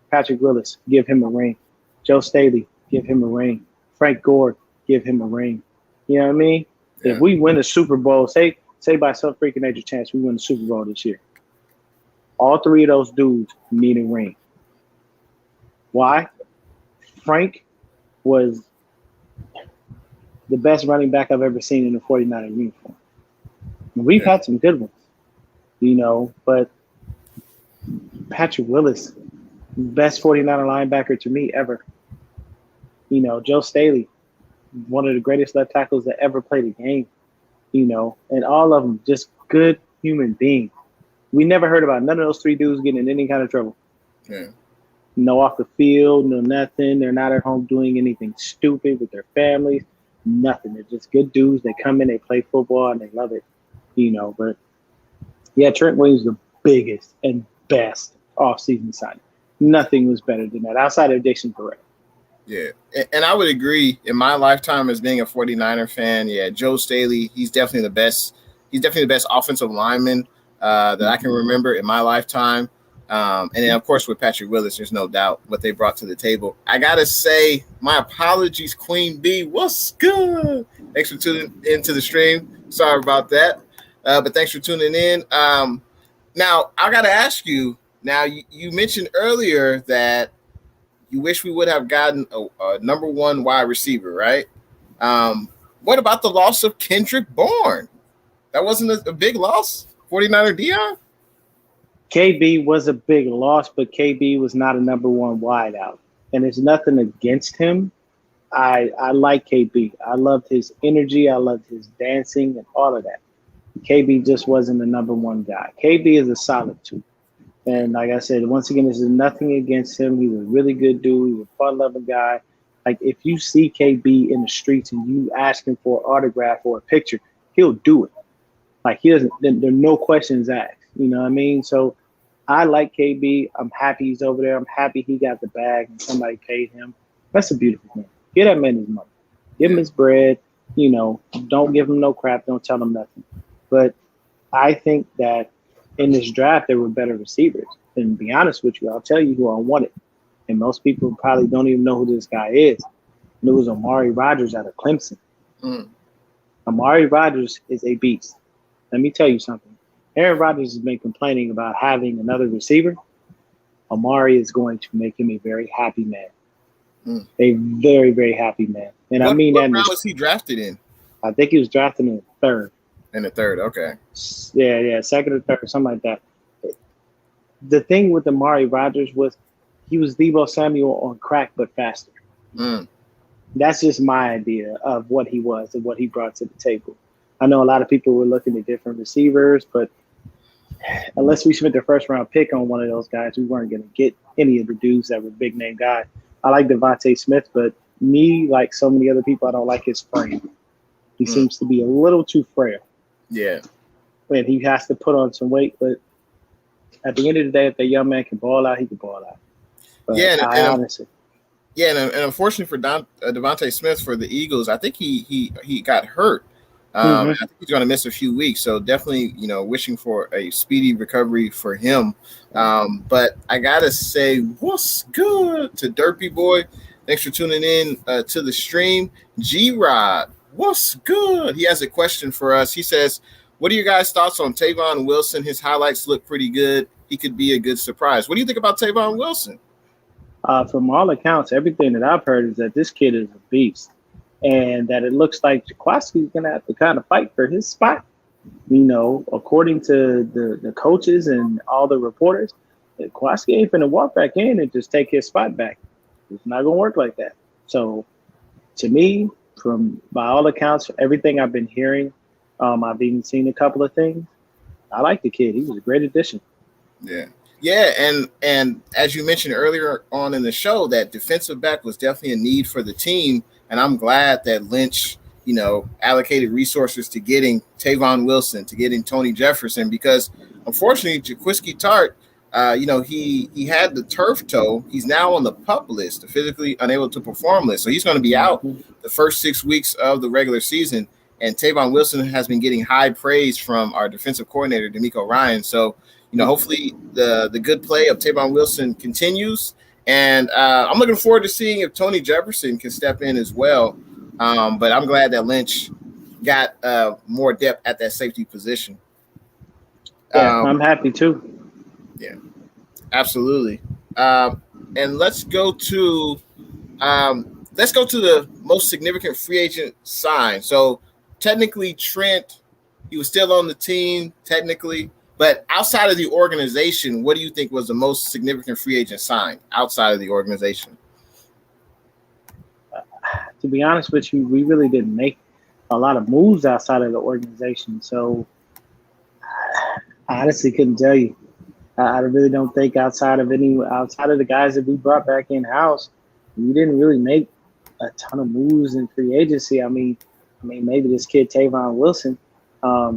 Patrick Willis, give him a ring. Joe Staley, give him a ring. Frank Gore, give him a ring. You know what I mean? Yeah. If we win a Super Bowl, say say by some freaking nature chance we win the Super Bowl this year, all three of those dudes need a ring. Why? Frank was the best running back I've ever seen in a 49er uniform. We've had some good ones, but Patrick Willis, best 49er linebacker to me ever. Joe Staley, one of the greatest left tackles that ever played a game, and all of them just good human beings. We never heard about none of those three dudes getting in any kind of trouble. Yeah. No off the field, no nothing. They're not at home doing anything stupid with their families. Nothing. They're just good dudes. They come in, they play football, and they love it. But yeah, Trent Williams is the biggest and best offseason signing. Nothing was better than that outside of Dixon Correct. Yeah, and I would agree. In my lifetime as being a 49er fan, yeah, Joe Staley, he's definitely the best. He's definitely the best offensive lineman that I can remember in my lifetime. And then, of course, with Patrick Willis, there's no doubt what they brought to the table. I got to say, my apologies, Queen B. What's good? Thanks for tuning into the stream. Sorry about that. But thanks for tuning in. Now, I got to ask you, you mentioned earlier that you wish we would have gotten a number one wide receiver, right? What about the loss of Kendrick Bourne? That wasn't a big loss? 49er Deon? KB was a big loss, but KB was not a number one wideout. And there's nothing against him. I like KB. I loved his energy. I loved his dancing and all of that. KB just wasn't the number one guy. KB is a solid two. And like I said, once again, this is nothing against him. He's a really good dude. He's a fun-loving guy. Like, if you see KB in the streets and you ask him for an autograph or a picture, he'll do it. Like, there are no questions asked. You know what I mean? So I like KB. I'm happy he's over there. I'm happy he got the bag and somebody paid him. That's a beautiful thing. Get that man his money. Give him his bread. Don't give him no crap. Don't tell him nothing. But I think that in this draft, there were better receivers. And to be honest with you, I'll tell you who I wanted. And most people probably don't even know who this guy is. And it was Amari Rodgers out of Clemson. Amari Rodgers is a beast. Let me tell you something. Aaron Rodgers has been complaining about having another receiver. Amari is going to make him a very happy man. A very, very happy man. And what that. What round was he drafted in? I think he was drafted in the third. In the third, okay. Yeah, second or third, something like that. The thing with Amari Rodgers was he was Deebo Samuel on crack, but faster. That's just my idea of what he was and what he brought to the table. I know a lot of people were looking at different receivers, but unless we spent the first round pick on one of those guys, we weren't going to get any of the dudes that were big name guys. I like Devontae Smith, but me, like so many other people, I don't like his frame. He seems to be a little too frail. Yeah. And he has to put on some weight, but at the end of the day, if that young man can ball out, he can ball out. But honestly. Yeah, and unfortunately for Devontae Smith for the Eagles, I think he got hurt. I think he's going to miss a few weeks, so definitely, wishing for a speedy recovery for him. But I gotta say, what's good to Derpy Boy? Thanks for tuning in to the stream. G-Rod, what's good? He has a question for us. He says, what are your guys' thoughts on Tavon Wilson? His highlights look pretty good. He could be a good surprise. What do you think about Tavon Wilson? From all accounts, everything that I've heard is that this kid is a beast. And that it looks like Jaquiski's going to have to kind of fight for his spot. According to the coaches and all the reporters, Jaquiski ain't going to walk back in and just take his spot back. It's not going to work like that. So, to me, by all accounts, everything I've been hearing, I've even seen a couple of things. I like the kid. He was a great addition. Yeah, and as you mentioned earlier on in the show, that defensive back was definitely a need for the team. And I'm glad that Lynch, allocated resources to getting Tavon Wilson, to getting Tony Jefferson, because unfortunately, Jaquiski Tart, he had the turf toe. He's now on the PUP list, the physically unable to perform list. So he's going to be out the first 6 weeks of the regular season. And Tavon Wilson has been getting high praise from our defensive coordinator, D'Amico Ryan. So, hopefully the good play of Tavon Wilson continues. And I'm looking forward to seeing if Tony Jefferson can step in as well. But I'm glad that Lynch got more depth at that safety position. Yeah, I'm happy too. Yeah, absolutely. And let's go to the most significant free agent sign. So technically, Trent, he was still on the team technically, but outside of the organization, what do you think was the most significant free agent sign outside of the organization? To be honest with you, we really didn't make a lot of moves outside of the organization. So I honestly couldn't tell you. I really don't think outside of the guys that we brought back in house, we didn't really make a ton of moves in free agency. I mean, maybe this kid Tavon Wilson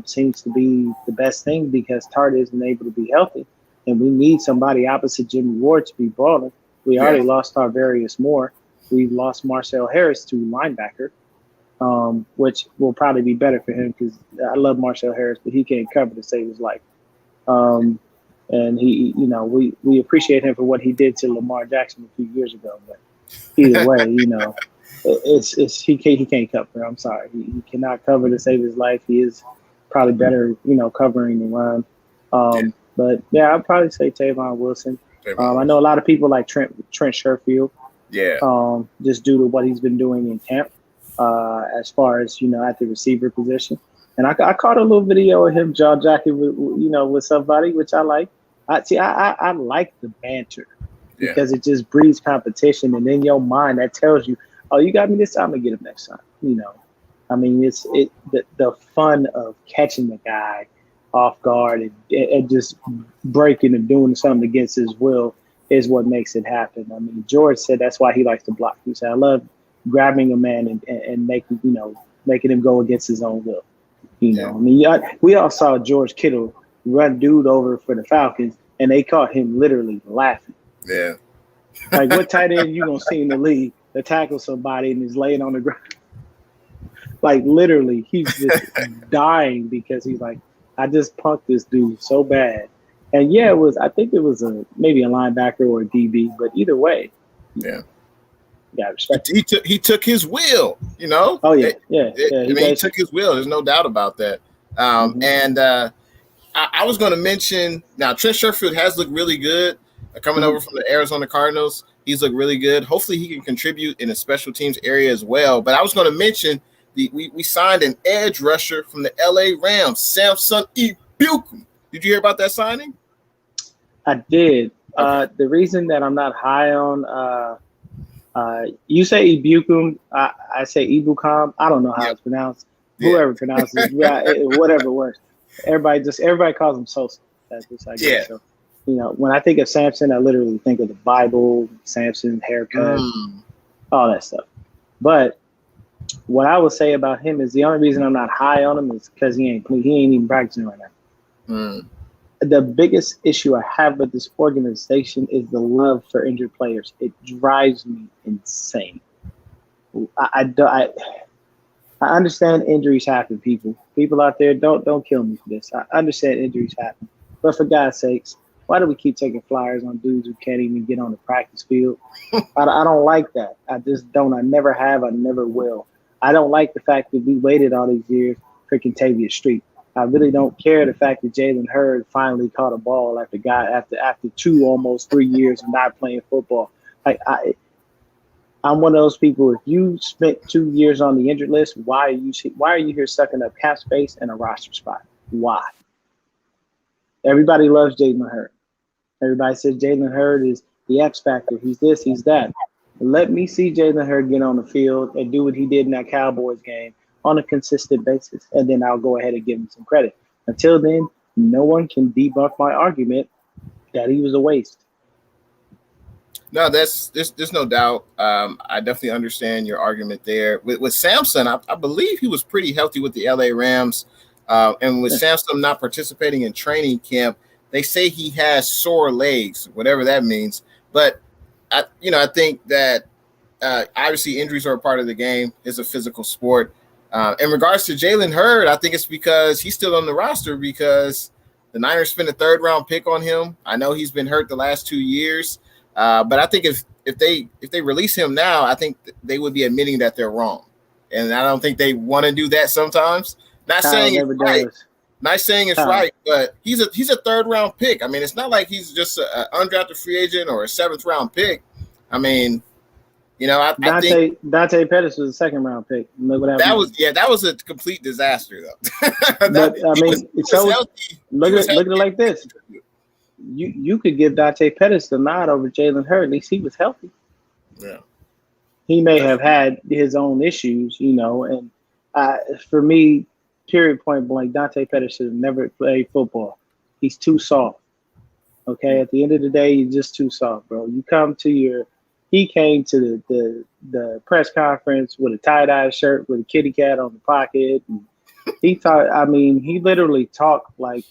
seems to be the best thing because Tart isn't able to be healthy, and we need somebody opposite Jimmy Ward to be balling. We already lost Tarvarius Moore. We've lost Marcel Harris to linebacker, which will probably be better for him because I love Marcel Harris, but he can't cover to save his life. And he, we appreciate him for what he did to Lamar Jackson a few years ago. But either way, he can't cover. I'm sorry, he cannot cover to save his life. He is probably better, covering the run. But yeah, I'd probably say Tavon Wilson. I know a lot of people like Trent Sherfield. Yeah. Just due to what he's been doing in camp, as far as at the receiver position. And I caught a little video of him jaw jacking with somebody, which I like. I like the banter because it just breeds competition, and in your mind that tells you, oh, you got me this time, I'm gonna get him next time. I mean, it's the fun of catching the guy off guard and just breaking and doing something against his will is what makes it happen. I mean, George said that's why he likes to block. He said, I love grabbing a man and making him go against his own will. I mean, we all saw George Kittle run dude over for the Falcons, and they caught him literally laughing. Yeah. Like, what tight end you gonna see in the league that tackles somebody and is laying on the ground? Like, literally, he's just dying because he's like, I just punked this dude so bad. And yeah, I think it was maybe a linebacker or a DB, but either way, yeah, got respect. He took his will, Oh yeah, he took his will. There's no doubt about that. And I was going to mention now, Trent Sherfield has looked really good coming over from the Arizona Cardinals. He's looked really good. Hopefully, he can contribute in the special teams area as well. But I was going to mention we signed an edge rusher from the LA Rams, Samson Ebukam. Did you hear about that signing? I did. Okay. The reason that I'm not high on you say Ebukam, I say Ebukam. I don't know how it's pronounced. Whoever pronounces it, whatever works. Everybody calls him Sosa. That's just I guess. So, when I think of Samson, I literally think of the Bible, Samson, haircut, all that stuff. But what I would say about him is the only reason I'm not high on him is because he ain't even practicing right now. The biggest issue I have with this organization is the love for injured players. It drives me insane. I understand injuries happen, people. People out there, don't kill me for this. I understand injuries happen. But for God's sakes, why do we keep taking flyers on dudes who can't even get on the practice field? I don't like that. I just don't. I never have. I never will. I don't like the fact that we waited all these years for Contavious Street. I really don't care the fact that Jalen Hurd finally caught a ball after 2 almost 3 years of not playing football. I'm one of those people. If you spent 2 years on the injured list, why are you here sucking up cap space and a roster spot? Why? Everybody loves Jalen Hurd. Everybody says Jalen Hurd is the X factor. He's this, he's that. Let me see Jalen Hurd get on the field and do what he did in that Cowboys game on a consistent basis, and then I'll go ahead and give him some credit. Until then, no one can debunk my argument that he was a waste. No, there's no doubt. I definitely understand your argument there. With Samson, I believe he was pretty healthy with the LA Rams, and with Samson not participating in training camp, they say he has sore legs, whatever that means. But I think that obviously injuries are a part of the game. It's a physical sport. In regards to Jalen Hurd, I think it's because he's still on the roster because the Niners spent a 3rd-round pick on him. I know he's been hurt the last 2 years, but I think if they release him now, I think they would be admitting that they're wrong. and I don't think they want to do that sometimes. Not Kyle saying never it's right. does. Not saying it's right, but he's a third round pick. I mean, it's not like he's just an undrafted free agent or a 7th round pick. I mean, you know, I think Dante Pettis was a 2nd round pick. Look what happened. That was a complete disaster though. But I mean, look at it like this. You could give Dante Pettis the nod over Jalen Hurts. At least he was healthy. Yeah. He may have had his own issues, you know, and for me, period, point blank, Dante Pettis should have never played football. He's too soft. Okay, at the end of the day, he's just too soft, bro. He came to the press conference with a tie-dye shirt with a kitty cat on the pocket. And he literally talked like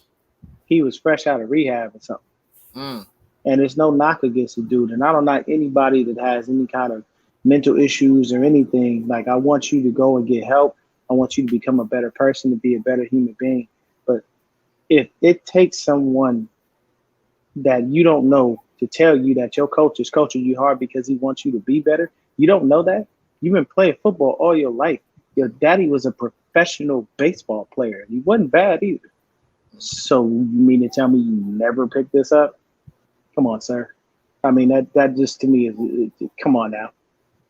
he was fresh out of rehab or something. And there's no knock against the dude. And I don't knock anybody that has any kind of mental issues or anything. Like, I want you to go and get help. I want you to become a better person, to be a better human being. But if it takes someone that you don't know to tell you that your coach is coaching you hard because he wants you to be better, you don't know that. You've been playing football all your life. Your daddy was a professional baseball player. He wasn't bad either. So you mean to tell me you never picked this up? Come on, sir. I mean, that just to me is come on now.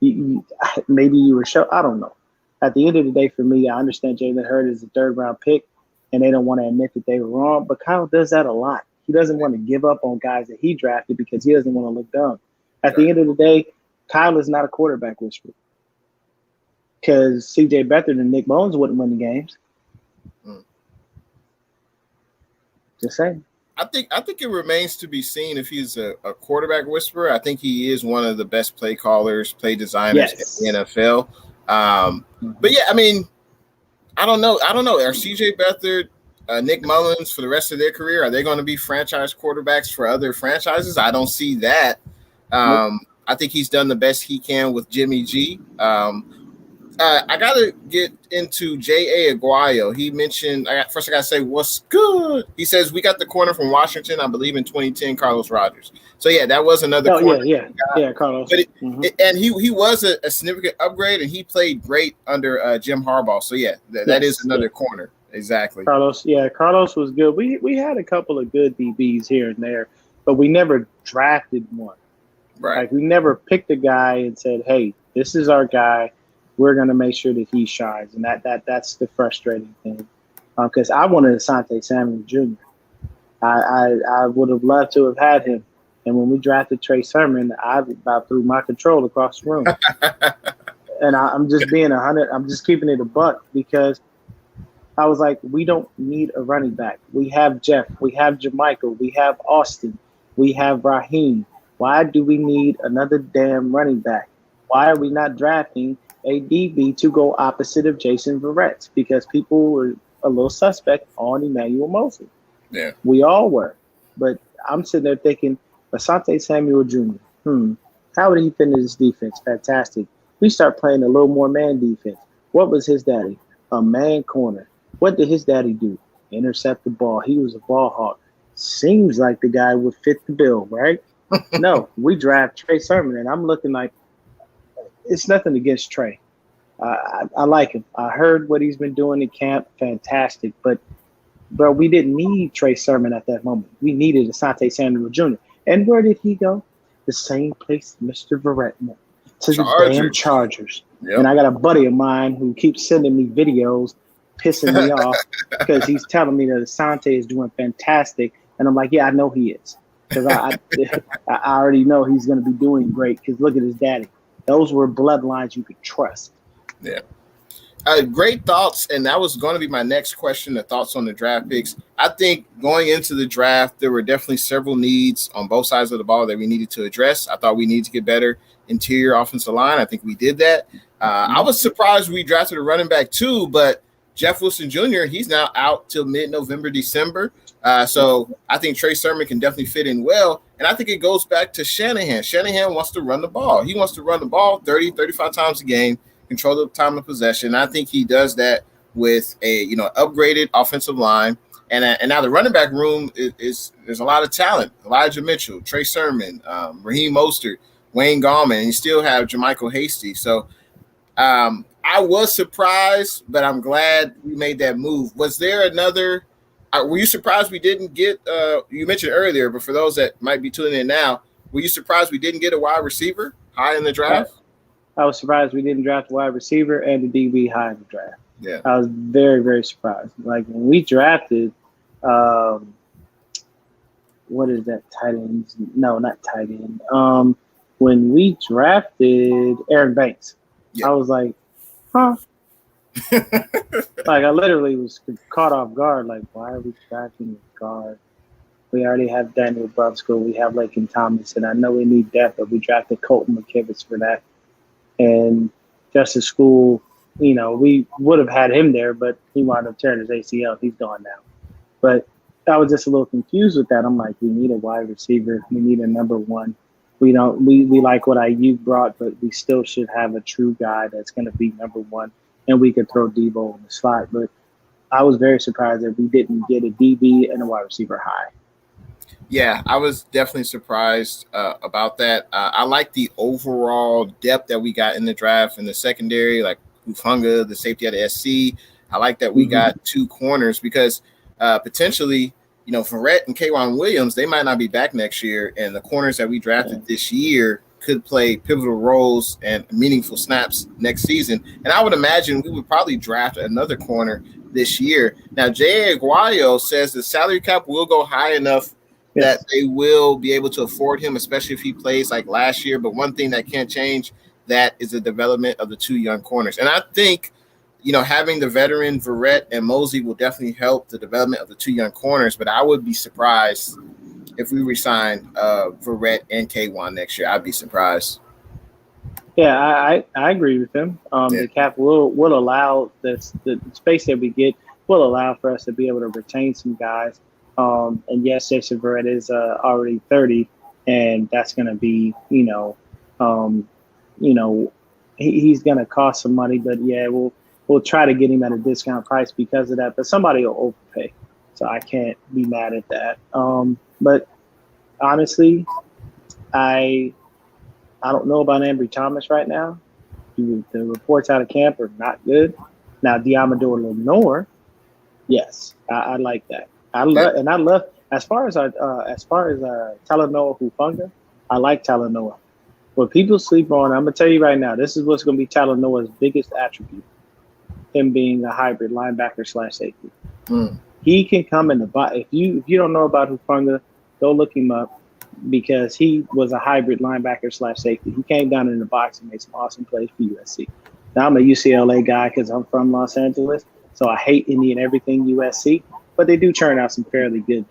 Maybe you were show. I don't know. At the end of the day, for me, I understand Jalen Hurts is a 3rd round pick, and they don't want to admit that they were wrong. But Kyle does that a lot. He doesn't want to give up on guys that he drafted because he doesn't want to look dumb. At the end of the day, Kyle is not a quarterback whisperer. Because C.J. Beathard and Nick Mullins wouldn't win the games. Just saying. I think it remains to be seen if he's a quarterback whisperer. I think he is one of the best play callers, play designers in the NFL. But yeah, I mean, I don't know. Are C.J. Beathard, Nick Mullins for the rest of their career, are they going to be franchise quarterbacks for other franchises? I don't see that. I think he's done the best he can with Jimmy G. I got to get into J.A. Aguayo. He mentioned, first I got to say, what's good? He says, we got the corner from Washington, I believe in 2010, Carlos Rogers. So, yeah, that was another corner. Yeah, Carlos. But and he was a significant upgrade, and he played great under Jim Harbaugh. So, yeah, that is another corner. Exactly. Carlos was good. We had a couple of good DBs here and there, but we never drafted one. Right. Like, we never picked a guy and said, hey, this is our guy. We're going to make sure that he shines. And that's the frustrating thing. Because I wanted Asante Samuel Jr. I would have loved to have had him. And when we drafted Trey Sermon, I about threw my control across the room. And I'm just being 100. I'm just keeping it a buck because I was like, we don't need a running back. We have Jeff. We have Jermichael. We have Austin. We have Raheem. Why do we need another damn running back? Why are we not drafting a DB to go opposite of Jason Verrett? Because people were a little suspect on Emmanuel Mosley. Yeah. We all were. But I'm sitting there thinking, Asante Samuel Jr., how would he fit into this defense? Fantastic. We start playing a little more man defense. What was his daddy? A man corner. What did his daddy do? Intercept the ball. He was a ball hawk. Seems like the guy would fit the bill, right? No, we draft Trey Sermon, and I'm looking like, it's nothing against Trey. I like him. I heard what he's been doing in camp. Fantastic. But, bro, we didn't need Trey Sermon at that moment. We needed Asante Samuel Jr. And where did he go? The same place Mr. Verrett went. To the damn Chargers. Yep. And I got a buddy of mine who keeps sending me videos pissing me off because he's telling me that Asante is doing fantastic. And I'm like, yeah, I know he is. Because I already know he's going to be doing great because look at his daddy. Those were bloodlines you could trust. Yeah. Great thoughts. And that was going to be my next question, the thoughts on the draft picks. I think going into the draft, there were definitely several needs on both sides of the ball that we needed to address. I thought we needed to get better interior offensive line. I think we did that. I was surprised we drafted a running back too, but Jeff Wilson Jr., he's now out till mid-November, December. So I think Trey Sermon can definitely fit in well. And I think it goes back to Shanahan. Shanahan wants to run the ball. He wants to run the ball 30, 35 times a game, control the time of possession. I think he does that with a upgraded offensive line. And now the running back room is there's a lot of talent. Elijah Mitchell, Trey Sermon, Raheem Mostert, Wayne Gallman, and you still have Jermichael Hasty. So I I was surprised, but I'm glad we made that move. Was there another? Were you surprised we didn't get? You mentioned earlier, but for those that might be tuning in now, were you surprised we didn't get a wide receiver high in the draft? I was surprised we didn't draft a wide receiver and the DB high in the draft. Yeah, I was very, very surprised. Like when we drafted, what is that tight end? No, not tight end. When we drafted Aaron Banks, I was like, huh? Like I literally was caught off guard. Like, why are we drafting a guard? We already have Daniel Brunskill. We have Lakin Thomas, and I know we need depth, but we drafted Colton McKivitz for that. And Justice School, you know, we would have had him there, but he wound up tearing his ACL. He's gone now. But I was just a little confused with that. I'm like, we need a wide receiver. We need a number one. We like what IU brought, but we still should have a true guy that's going to be number one, and we could throw Debo in the slot. But I was very surprised that we didn't get a DB and a wide receiver high. Yeah, I was definitely surprised about that. I like the overall depth that we got in the draft in the secondary, like Hufanga, the safety at the SC. I like that we got two corners because potentially, you know, Verrett and K'Wan Williams, they might not be back next year, and the corners that we drafted this year could play pivotal roles and meaningful snaps next season. And I would imagine we would probably draft another corner this year. Now, Jay Aguayo says the salary cap will go high enough that they will be able to afford him, especially if he plays like last year. But one thing that can't change that is the development of the two young corners. And I think, you know, having the veteran Verrett and Mosley will definitely help the development of the two young corners. But I would be surprised if we resign Verrett and K'Wan next year. I'd be surprised. Yeah, I agree with him. The cap will allow the space that we get will allow for us to be able to retain some guys. And yes, Jason Verrett is already 30, and that's going to be, he's going to cost some money. But yeah, we'll try to get him at a discount price because of that. But somebody will overpay, so I can't be mad at that. But honestly, I don't know about Ambry Thomas right now. The reports out of camp are not good. Now, Diamador Lenore, yes, I like that. I love as far as Talanoa Hufanga, I like Talanoa. What people sleep on, I'm gonna tell you right now, this is what's gonna be Talanoa's biggest attribute. Him being a hybrid linebacker / safety. He can come in the box. If you don't know about Hufanga, go look him up because he was a hybrid linebacker / safety. He came down in the box and made some awesome plays for USC. Now I'm a UCLA guy because I'm from Los Angeles, so I hate any and everything USC. But they do churn out some fairly good,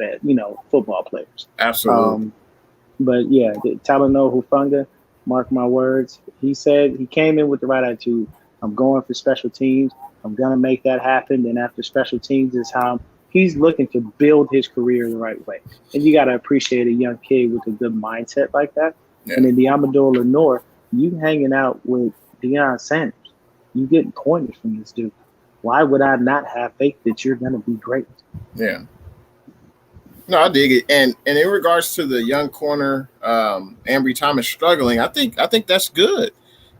football players. Absolutely. But yeah, Talanoa Hufanga, mark my words. He said he came in with the right attitude. I'm going for special teams. I'm gonna make that happen. And after special teams is how he's looking to build his career the right way. And you gotta appreciate a young kid with a good mindset like that. Yeah. And in Diamador Lenore, you hanging out with Deion Sanders, you getting pointers from this dude. Why would I not have faith that you're going to be great? Yeah. No, I dig it. And in regards to the young corner, Ambry Thomas struggling, I think that's good.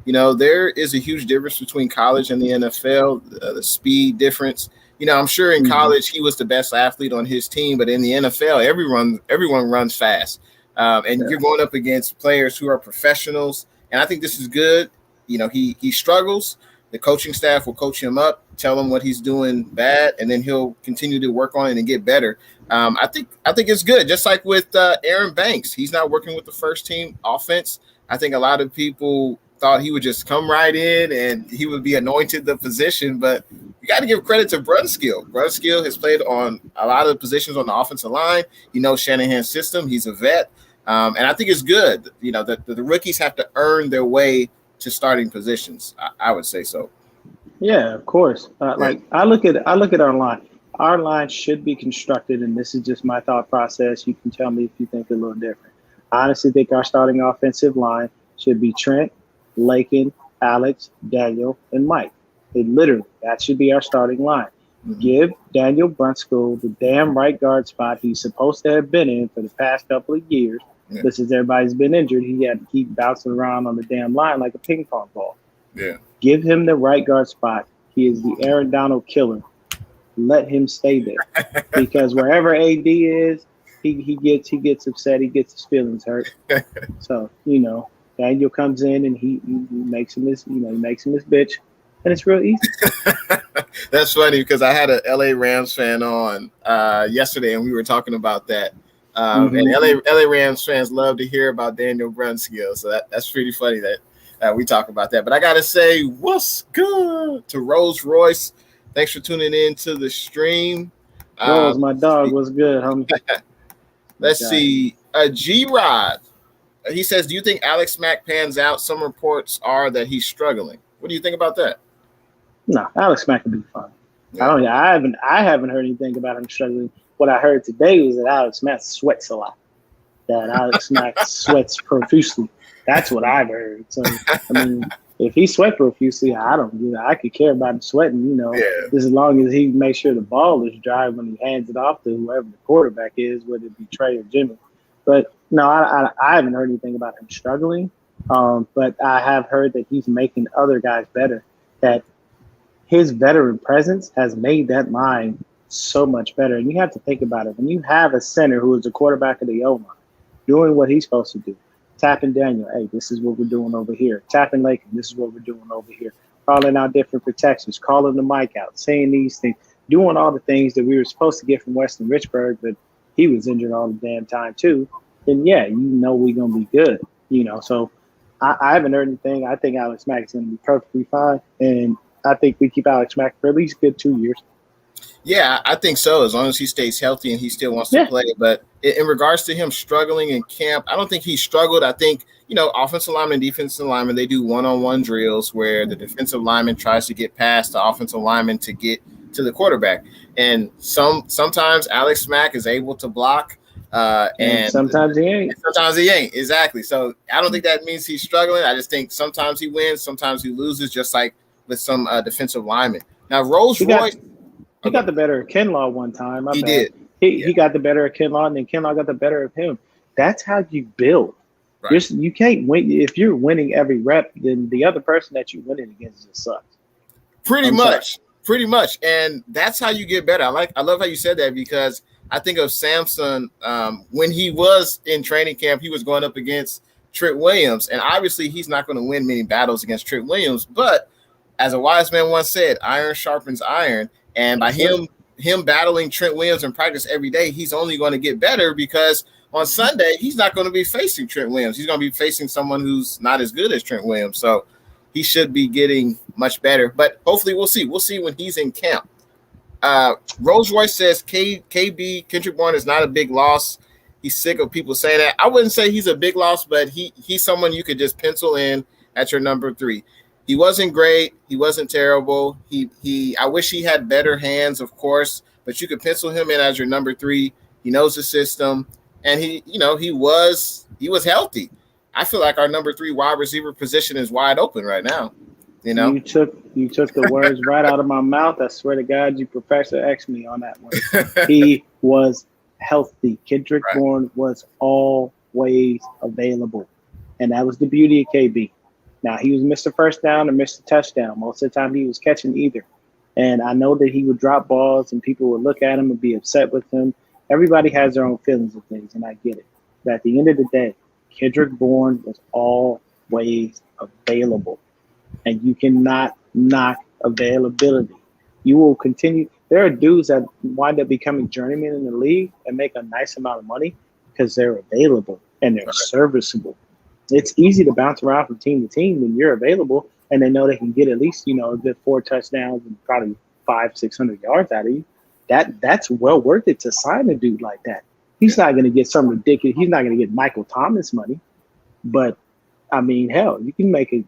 You know, there is a huge difference between college and the NFL, the speed difference. You know, I'm sure in college he was the best athlete on his team, but in the NFL, everyone runs fast. You're going up against players who are professionals. And I think this is good. You know, he struggles. The coaching staff will coach him up, tell him what he's doing bad, and then he'll continue to work on it and get better. I think it's good. Just like with Aaron Banks, he's not working with the first team offense. I think a lot of people thought he would just come right in and he would be anointed the position, but you got to give credit to Brunskill. Brunskill has played on a lot of positions on the offensive line. He knows Shanahan's system. He's a vet, and I think it's good. You know, the rookies have to earn their way to starting positions. I would say so. Yeah, of course. Like I look at our line. Our line should be constructed, and this is just my thought process. You can tell me if you think a little different. I honestly think our starting offensive line should be Trent, Lakin, Alex, Daniel, and Mike. That should be our starting line. Give Daniel Brunskill the damn right guard spot he's supposed to have been in for the past couple of years. Since everybody's been injured, he had to keep bouncing around on the damn line like a ping pong ball. Yeah. Give him the right guard spot. He is the Aaron Donald killer. Let him stay there because wherever AD is, he gets upset. He gets his feelings hurt. So Daniel comes in and he makes him his he makes him his bitch, and it's real easy. That's funny because I had an LA Rams fan on yesterday, and we were talking about that. And LA Rams fans love to hear about Daniel Brunskill, so that's pretty funny that we talk about that. But I gotta say, what's good to Rolls Royce? Thanks for tuning in to the stream. Rolls, my dog, was good, homie. Let's see. G-Rod. He says, do you think Alex Mack pans out? Some reports are that he's struggling. What do you think about that? No, Alex Mack will be fine. Yeah. I haven't heard anything about him struggling. What I heard today was that Alex Mack sweats a lot. That Alex Mack sweats profusely. That's what I've heard. So I mean, if he sweat profusely, I could care about him sweating, just as long as he makes sure the ball is dry when he hands it off to whoever the quarterback is, whether it be Trey or Jimmy. But no, I haven't heard anything about him struggling. But I have heard that he's making other guys better. That his veteran presence has made that line so much better. And you have to think about it. When you have a center who is a quarterback of the O-line doing what he's supposed to do, tapping Daniel, hey, this is what we're doing over here. Tapping Lakin, this is what we're doing over here. Calling out different protections, calling the mic out, saying these things, doing all the things that we were supposed to get from Weston Richburg, but he was injured all the damn time too. Then, yeah, we're going to be good. So I haven't heard anything. I think Alex Mack is going to be perfectly fine. And I think we keep Alex Mack for at least a good 2 years. Yeah, I think so, as long as he stays healthy and he still wants to play. But in regards to him struggling in camp, I don't think he struggled. I think, offensive lineman, defensive lineman, they do one-on-one drills where the defensive lineman tries to get past the offensive lineman to get to the quarterback. And sometimes Alex Mack is able to block. And sometimes he ain't. Sometimes he ain't, exactly. So I don't think that means he's struggling. I just think sometimes he wins, sometimes he loses, just like with some defensive linemen. Now, Rolls Royce. He got the better of Kinlaw one time. He did. He got the better of Kinlaw, and then Kinlaw got the better of him. That's how you build. Right. You can't win. If you're winning every rep, then the other person that you're winning against just sucks. Pretty much. And that's how you get better. I love how you said that, because I think of Samson when he was in training camp, he was going up against Trent Williams. And obviously he's not going to win many battles against Trent Williams. But as a wise man once said, iron sharpens iron. And by him battling Trent Williams in practice every day, he's only going to get better, because on Sunday, he's not going to be facing Trent Williams. He's going to be facing someone who's not as good as Trent Williams. So he should be getting much better. But hopefully we'll see. We'll see when he's in camp. Rolls Royce says KB, Kendrick Bourne, is not a big loss. He's sick of people saying that. I wouldn't say he's a big loss, but he's someone you could just pencil in at your number 3. He wasn't great. He wasn't terrible. I wish he had better hands, of course, but you could pencil him in as your number 3. He knows the system, and he was healthy. I feel like our number 3 wide receiver position is wide open right now. You took the words right out of my mouth. I swear to God, you Professor X me on that one. He was healthy. Kendrick Bourne was always available, and that was the beauty of KB. Now, he was Mr. First Down or Mr. Touchdown. Most of the time, he was catching either. And I know that he would drop balls and people would look at him and be upset with him. Everybody has their own feelings of things, and I get it. But at the end of the day, Kendrick Bourne was always available. And you cannot knock availability. You will continue. There are dudes that wind up becoming journeymen in the league and make a nice amount of money because they're available and they're serviceable. It's easy to bounce around from team to team when you're available and they know they can get at least, a good 4 touchdowns and probably 500-600 yards out of you. That's well worth it to sign a dude like that. He's not going to get some ridiculous. He's not going to get Michael Thomas money, but I mean, hell, you can make a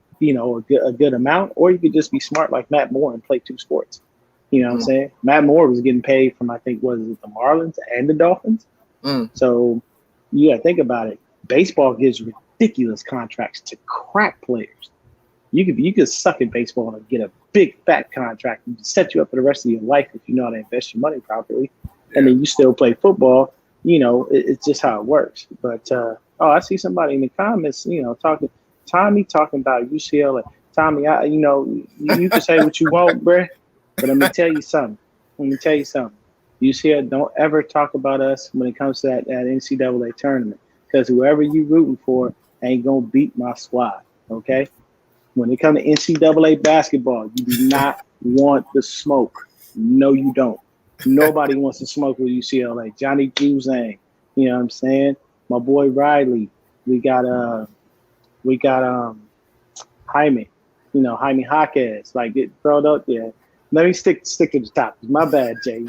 good amount, or you could just be smart like Matt Moore and play 2 sports. You know what I'm saying? Matt Moore was getting paid from, I think, was it the Marlins and the Dolphins? So, think about it. Baseball gives ridiculous contracts to crack players. You could suck at baseball and get a big fat contract and set you up for the rest of your life if you know how to invest your money properly. And then you still play football. It's just how it works. But I see somebody in the comments, talking about UCLA. Tommy, you can say what you want, bruh, but let me tell you something. You see, don't ever talk about us when it comes to that NCAA tournament, because whoever you rooting for ain't gonna beat my squad. Okay, when it comes to NCAA basketball, you do not want the smoke. No, you don't. Nobody wants to smoke with UCLA. Johnny Juzang, you know what I'm saying? My boy Riley. We got Jaime, Jaime Jaquez. Like get thrown up there. Let me stick to the top. My bad, Jay.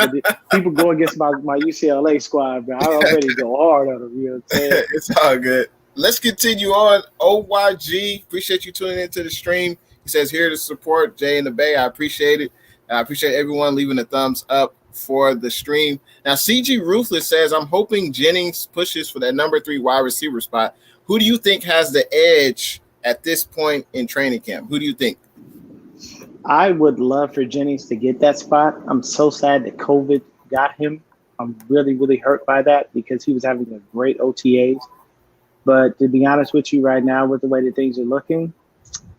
People go against my UCLA squad, bro. I already go hard on them. You know what I'm saying? It's all good. Let's continue on. OYG, appreciate you tuning into the stream. He says here to support Jay and the Bay. I appreciate it. I appreciate everyone leaving a thumbs up for the stream. Now, CG Ruthless says, I'm hoping Jennings pushes for that number 3 wide receiver spot. Who do you think has the edge at this point in training camp? Who do you think? I would love for Jennings to get that spot. I'm so sad that COVID got him. I'm really, really hurt by that because he was having a great OTAs. But to be honest with you right now, with the way that things are looking,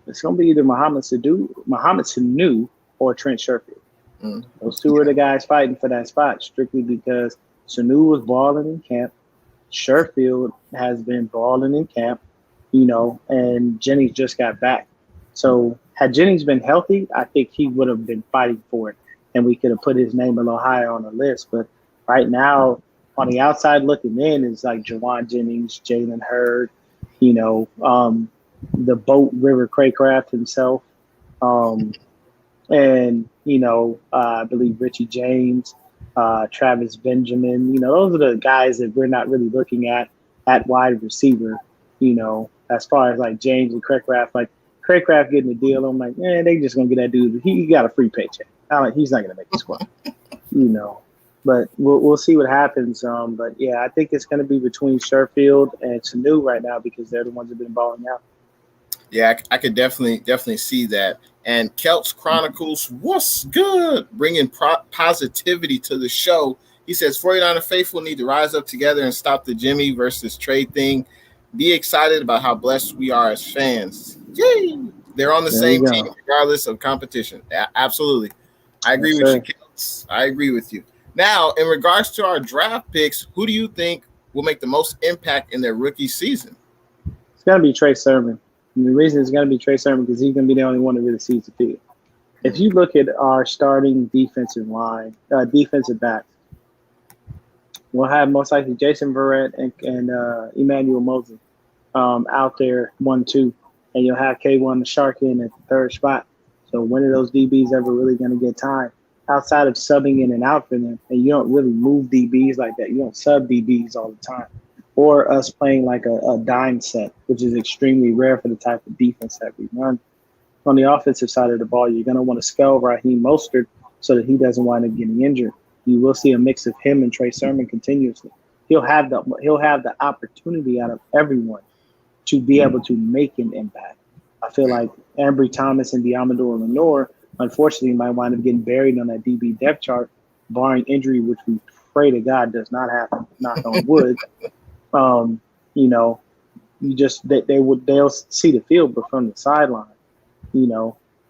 it's going to be either Mohamed Sanu or Trent Sherfield. Those two are the guys fighting for that spot, strictly because Sanu was balling in camp. Sherfield has been balling in camp, and Jennings just got back. So had Jennings been healthy, I think he would have been fighting for it, and we could have put his name a little higher on the list. But right now, on the outside looking in, is like Jawan Jennings, Jalen Hurd, the Boat River Craycraft himself, and I believe Richie James, Travis Benjamin. Those are the guys that we're not really looking at wide receiver. As far as like James and Craycraft, like Craycraft getting a deal, I'm like, they just gonna get that dude. He got a free paycheck. He's not gonna make the squad. But we'll see what happens. But yeah, I think it's going to be between Sherfield and Sanu right now because they're the ones that have been balling out. Yeah, I could definitely see that. And Kelts Chronicles, what's good? Bringing positivity to the show. He says 49er faithful need to rise up together and stop the Jimmy versus Trey thing. Be excited about how blessed we are as fans. Yay! They're on the same team regardless of competition. Yeah, absolutely. I agree with you, Kelts. I agree with you. Now, in regards to our draft picks, who do you think will make the most impact in their rookie season? It's going to be Trey Sermon. And the reason it's going to be Trey Sermon because he's going to be the only one that really sees the field. If you look at our starting defensive backs, we'll have most likely Jason Verrett and Emmanuel Mosley out there 1-2, and you'll have K1 the Shark in at the third spot. So when are those DBs ever really going to get time? Outside of subbing in and out for them, and you don't really move DBs like that. You don't sub DBs all the time. Or us playing like a dime set, which is extremely rare for the type of defense that we run. On the offensive side of the ball, you're going to want to scale Raheem Mostert so that he doesn't wind up getting injured. You will see a mix of him and Trey Sermon continuously. He'll have the opportunity out of everyone to be able to make an impact. I feel like Ambry Thomas and Diamador Lenore, unfortunately, might wind up getting buried on that DB depth chart, barring injury, which we pray to God does not happen. Knock on wood. They'll see the field, but from the sideline,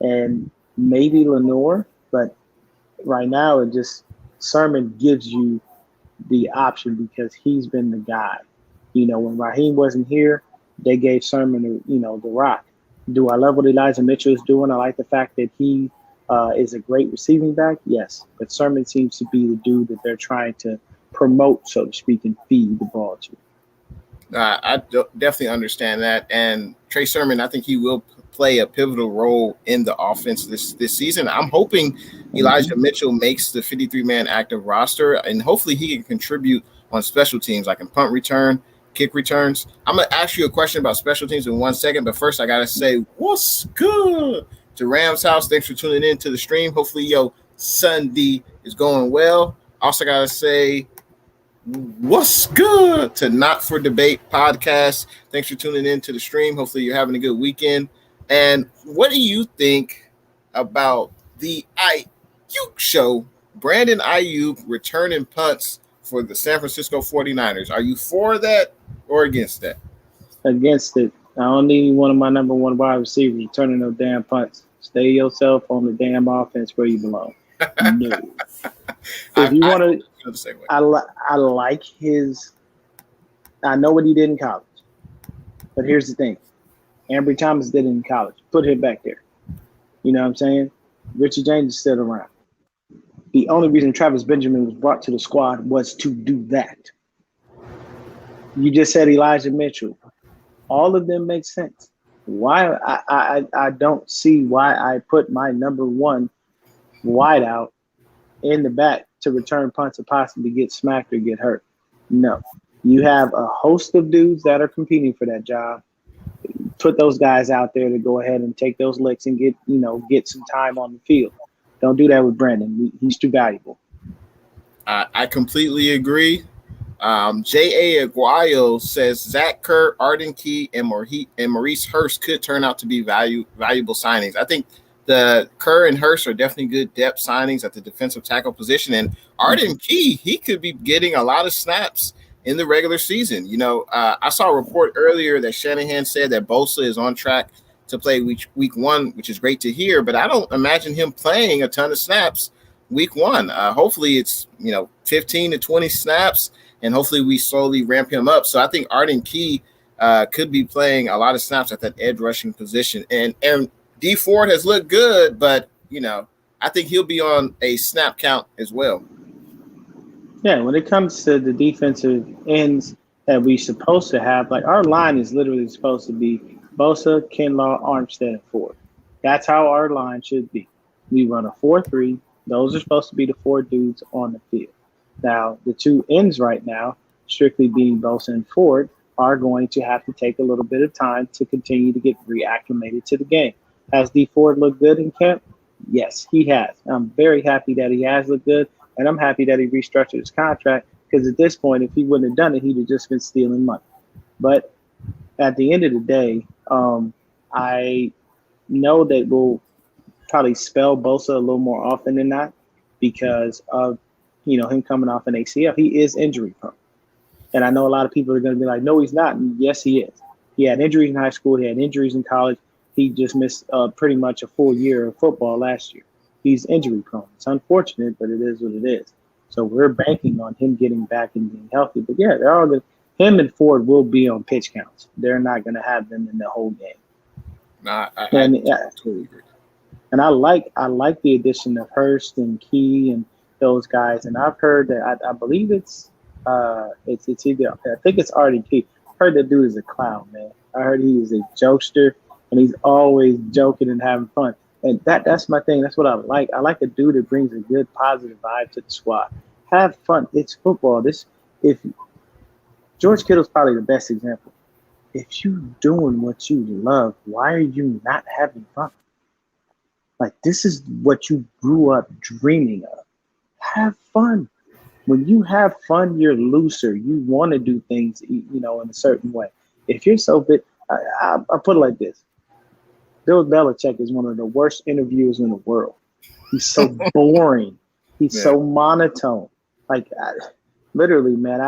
and maybe Lenore, but right now it just Sermon gives you the option because he's been the guy. When Raheem wasn't here, they gave Sermon, the rock. Do I love what Elijah Mitchell is doing? I like the fact that he is a great receiving back, yes. But Sermon seems to be the dude that they're trying to promote, so to speak, and feed the ball to. I definitely understand that. And Trey Sermon, I think he will play a pivotal role in the offense this season. I'm hoping Elijah Mitchell makes the 53-man active roster, and hopefully he can contribute on special teams, like in punt return, kick returns. I'm going to ask you a question about special teams in 1 second, but first I got to say, what's good to Rams House? Thanks for tuning in to the stream. Hopefully your Sunday is going well. Also got to say, what's good to Not For Debate podcast. Thanks for tuning in to the stream. Hopefully you're having a good weekend. And what do you think about the Ayuk show? Brandon Ayuk returning punts for the San Francisco 49ers. Are you for that or against that? Against it. I don't need one of my number one wide receivers returning no damn punts. Stay yourself on the damn offense where you belong. No. If you want to, feel the same way. I like his. I know what he did in college, but here's the thing: Ambry Thomas did it in college. Put him back there. You know what I'm saying? Richie James is still around. The only reason Travis Benjamin was brought to the squad was to do that. You just said Elijah Mitchell. All of them make sense. Why I don't see why I put my number one wideout in the back to return punts or possibly get smacked or get hurt. No. You have a host of dudes that are competing for that job. Put those guys out there to go ahead and take those licks and get some time on the field. Don't do that with Brandon. He's too valuable. I completely agree. J.A. Aguayo says Zach Kerr, Arden Key, and Maurice Hurst could turn out to be valuable signings. I think the Kerr and Hurst are definitely good depth signings at the defensive tackle position. And Arden Key, he could be getting a lot of snaps in the regular season. I saw a report earlier that Shanahan said that Bosa is on track to play week one, which is great to hear, but I don't imagine him playing a ton of snaps week one. Hopefully it's 15 to 20 snaps, and hopefully we slowly ramp him up. So I think Arden Key could be playing a lot of snaps at that edge rushing position. And D Ford has looked good, but I think he'll be on a snap count as well. Yeah, when it comes to the defensive ends that we're supposed to have, like our line is literally supposed to be Bosa, Kinlaw, Armstead, and Ford. That's how our line should be. We run a 4-3. Those are supposed to be the four dudes on the field. Now, the two ends right now, strictly being Bosa and Ford, are going to have to take a little bit of time to continue to get reacclimated to the game. Has D Ford looked good in camp? Yes, he has. I'm very happy that he has looked good, and I'm happy that he restructured his contract because at this point, if he wouldn't have done it, he'd have just been stealing money. But at the end of the day, I know that we'll probably spell Bosa a little more often than not because of him coming off an ACL. He is injury prone. And I know a lot of people are going to be like, no, he's not. And yes, he is. He had injuries in high school. He had injuries in college. He just missed pretty much a full year of football last year. He's injury prone. It's unfortunate, but it is what it is. So we're banking on him getting back and being healthy. But yeah, they're all good. Him and Ford will be on pitch counts. They're not going to have them in the whole game. I totally agree. And I like the addition of Hurst and Key and those guys. And I've heard that I believe it's either I think it's Arden Key. I heard that dude is a clown, man. I heard he is a jokester and he's always joking and having fun. And that's my thing. That's what I like. I like a dude that brings a good positive vibe to the squad. Have fun. It's football. If George Kittle's probably the best example. If you're doing what you love, why are you not having fun? Like, this is what you grew up dreaming of. Have fun. When you have fun, you're looser. You want to do things, in a certain way. If you're so big, I'll put it like this. Bill Belichick is one of the worst interviewers in the world. He's so boring. He's so monotone. Like, literally, man,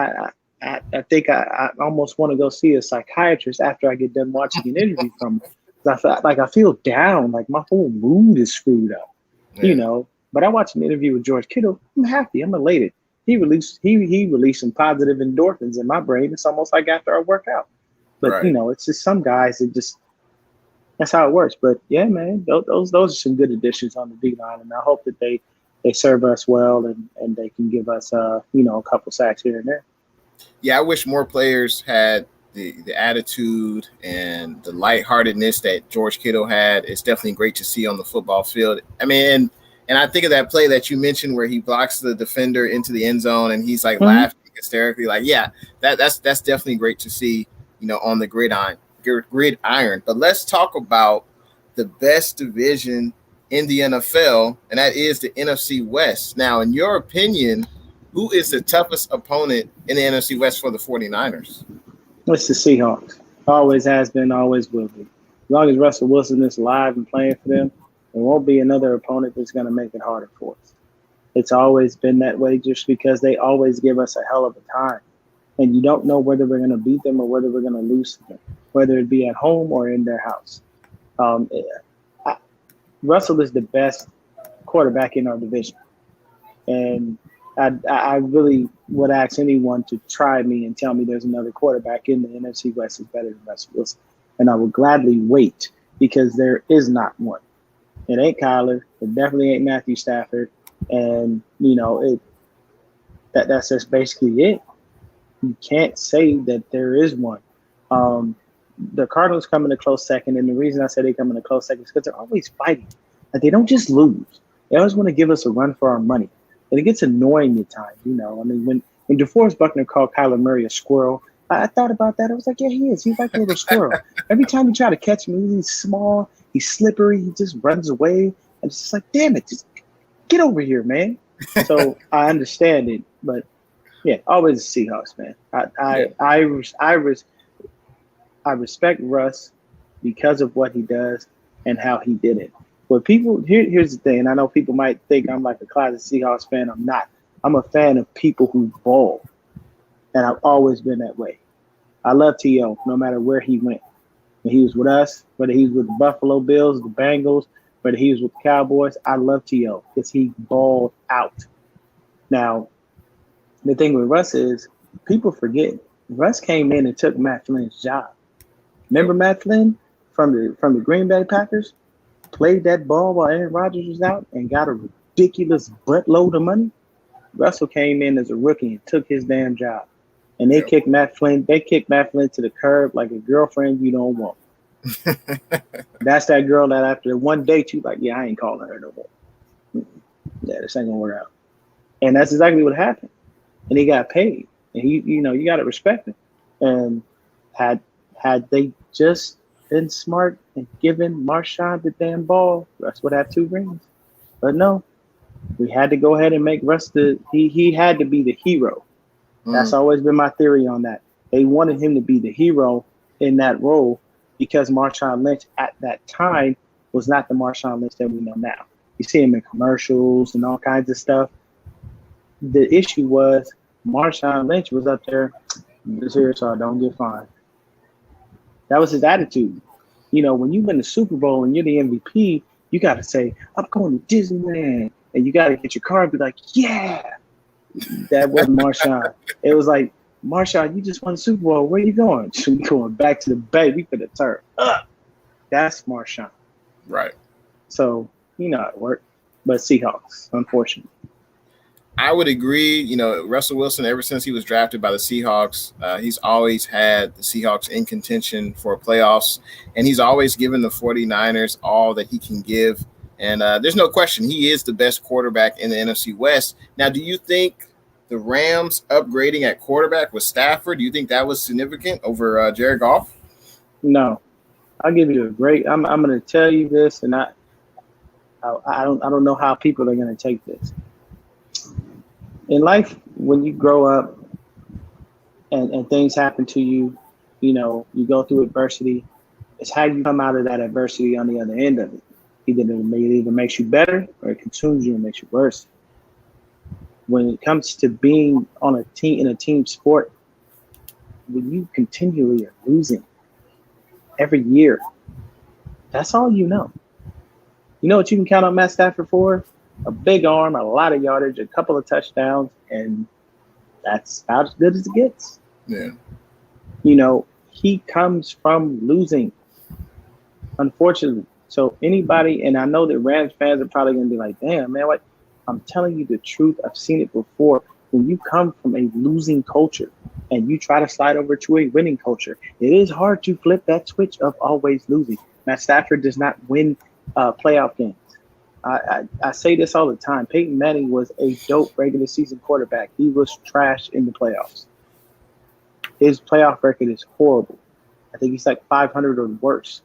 I think I almost want to go see a psychiatrist after I get done watching an interview from him. I feel down. Like, my whole mood is screwed up, But I watch an interview with George Kittle. I'm happy. I'm elated. He released some positive endorphins in my brain. It's almost like after I work out. But, it's just some guys that just – that's how it works. But, yeah, man, those are some good additions on the D-line, and I hope that they serve us well and they can give us, a couple sacks here and there. Yeah, I wish more players had the attitude and the lightheartedness that George Kittle had. It's definitely great to see on the football field. I mean, and I think of that play that you mentioned where he blocks the defender into the end zone and he's like laughing hysterically. Like, yeah, that's definitely great to see, on the gridiron. But let's talk about the best division in the NFL, and that is the NFC West. Now, in your opinion, who is the toughest opponent in the NFC West for the 49ers? It's the Seahawks. Always has been, always will be. As long as Russell Wilson is alive and playing for them, there won't be another opponent that's going to make it harder for us. It's always been that way just because they always give us a hell of a time. And you don't know whether we're going to beat them or whether we're going to lose to them. whether it be at home or in their house. Um, I, Russell is the best quarterback in our division. And I really would ask anyone to try me and tell me there's another quarterback in the NFC West is better than Russell Wilson. And I will gladly wait because there is not one. It ain't Kyler. It definitely ain't Matthew Stafford. And, that's just basically it. You can't say that there is one. The Cardinals come in a close second. And the reason I say they come in a close second is because they're always fighting. Like, they don't just lose. They always want to give us a run for our money. And it gets annoying at times, when DeForest Buckner called Kyler Murray a squirrel, I thought about that. I was like, yeah, he is. He's like a little squirrel. Every time you try to catch him, he's small, he's slippery, he just runs away. And it's just like, damn it, just get over here, man. So I understand it, but yeah, always the Seahawks, man. I respect Russ because of what he does and how he did it. But here's the thing, and I know people might think I'm like a classic Seahawks fan. I'm not. I'm a fan of people who ball, and I've always been that way. I love T.O. no matter where he went. When he was with us, whether he was with the Buffalo Bills, the Bengals, whether he was with the Cowboys, I love T.O. because he balled out. Now, the thing with Russ is people forget Russ came in and took Matt Flynn's job. Remember Matt Flynn from the Green Bay Packers? Played that ball while Aaron Rodgers was out and got a ridiculous buttload of money. Russell came in as a rookie and took his damn job. And they kicked Matt Flynn. They kicked Matt Flynn to the curb like a girlfriend you don't want. That's that girl that after one date you like, yeah, I ain't calling her no more. Yeah, this ain't gonna work out. And that's exactly what happened. And he got paid. And you got to respect him. And had they just been smart and given Marshawn the damn ball, Russ would have 2 rings. But no, we had to go ahead and make Russ he had to be the hero. That's always been my theory on that. They wanted him to be the hero in that role because Marshawn Lynch at that time was not the Marshawn Lynch that we know now. You see him in commercials and all kinds of stuff. The issue was Marshawn Lynch was up there, this here so I don't get fined. That was his attitude. When you win the Super Bowl and you're the MVP, you got to say, I'm going to Disneyland. And you got to get your car and be like, yeah. That wasn't Marshawn. It was like, Marshawn, you just won the Super Bowl. Where you going? We going back to the Bay. We could have turned up. That's Marshawn. Right. So, it worked. But Seahawks, unfortunately. I would agree. Russell Wilson, ever since he was drafted by the Seahawks, he's always had the Seahawks in contention for playoffs, and he's always given the 49ers all that he can give. And there's no question he is the best quarterback in the NFC West. Now, do you think the Rams upgrading at quarterback with Stafford, do you think that was significant over Jared Goff? No. I'll give you a great – I'm going to tell you this, and I don't know how people are going to take this. In life, when you grow up and things happen to you, you go through adversity, it's how you come out of that adversity on the other end of it. It either makes you better or it consumes you and makes you worse. When it comes to being on a team in a team sport, when you continually are losing every year, that's all you know. You know what you can count on Matt Stafford for? A big arm, a lot of yardage, a couple of touchdowns, and that's about as good as it gets. Yeah. He comes from losing, unfortunately. So anybody, and I know that Rams fans are probably going to be like, damn, man, what? I'm telling you the truth. I've seen it before. When you come from a losing culture and you try to slide over to a winning culture, it is hard to flip that switch of always losing. Matt Stafford does not win playoff games. I say this all the time. Peyton Manning was a dope regular season quarterback. He was trash in the playoffs. His playoff record is horrible. I think he's like 500 or worse.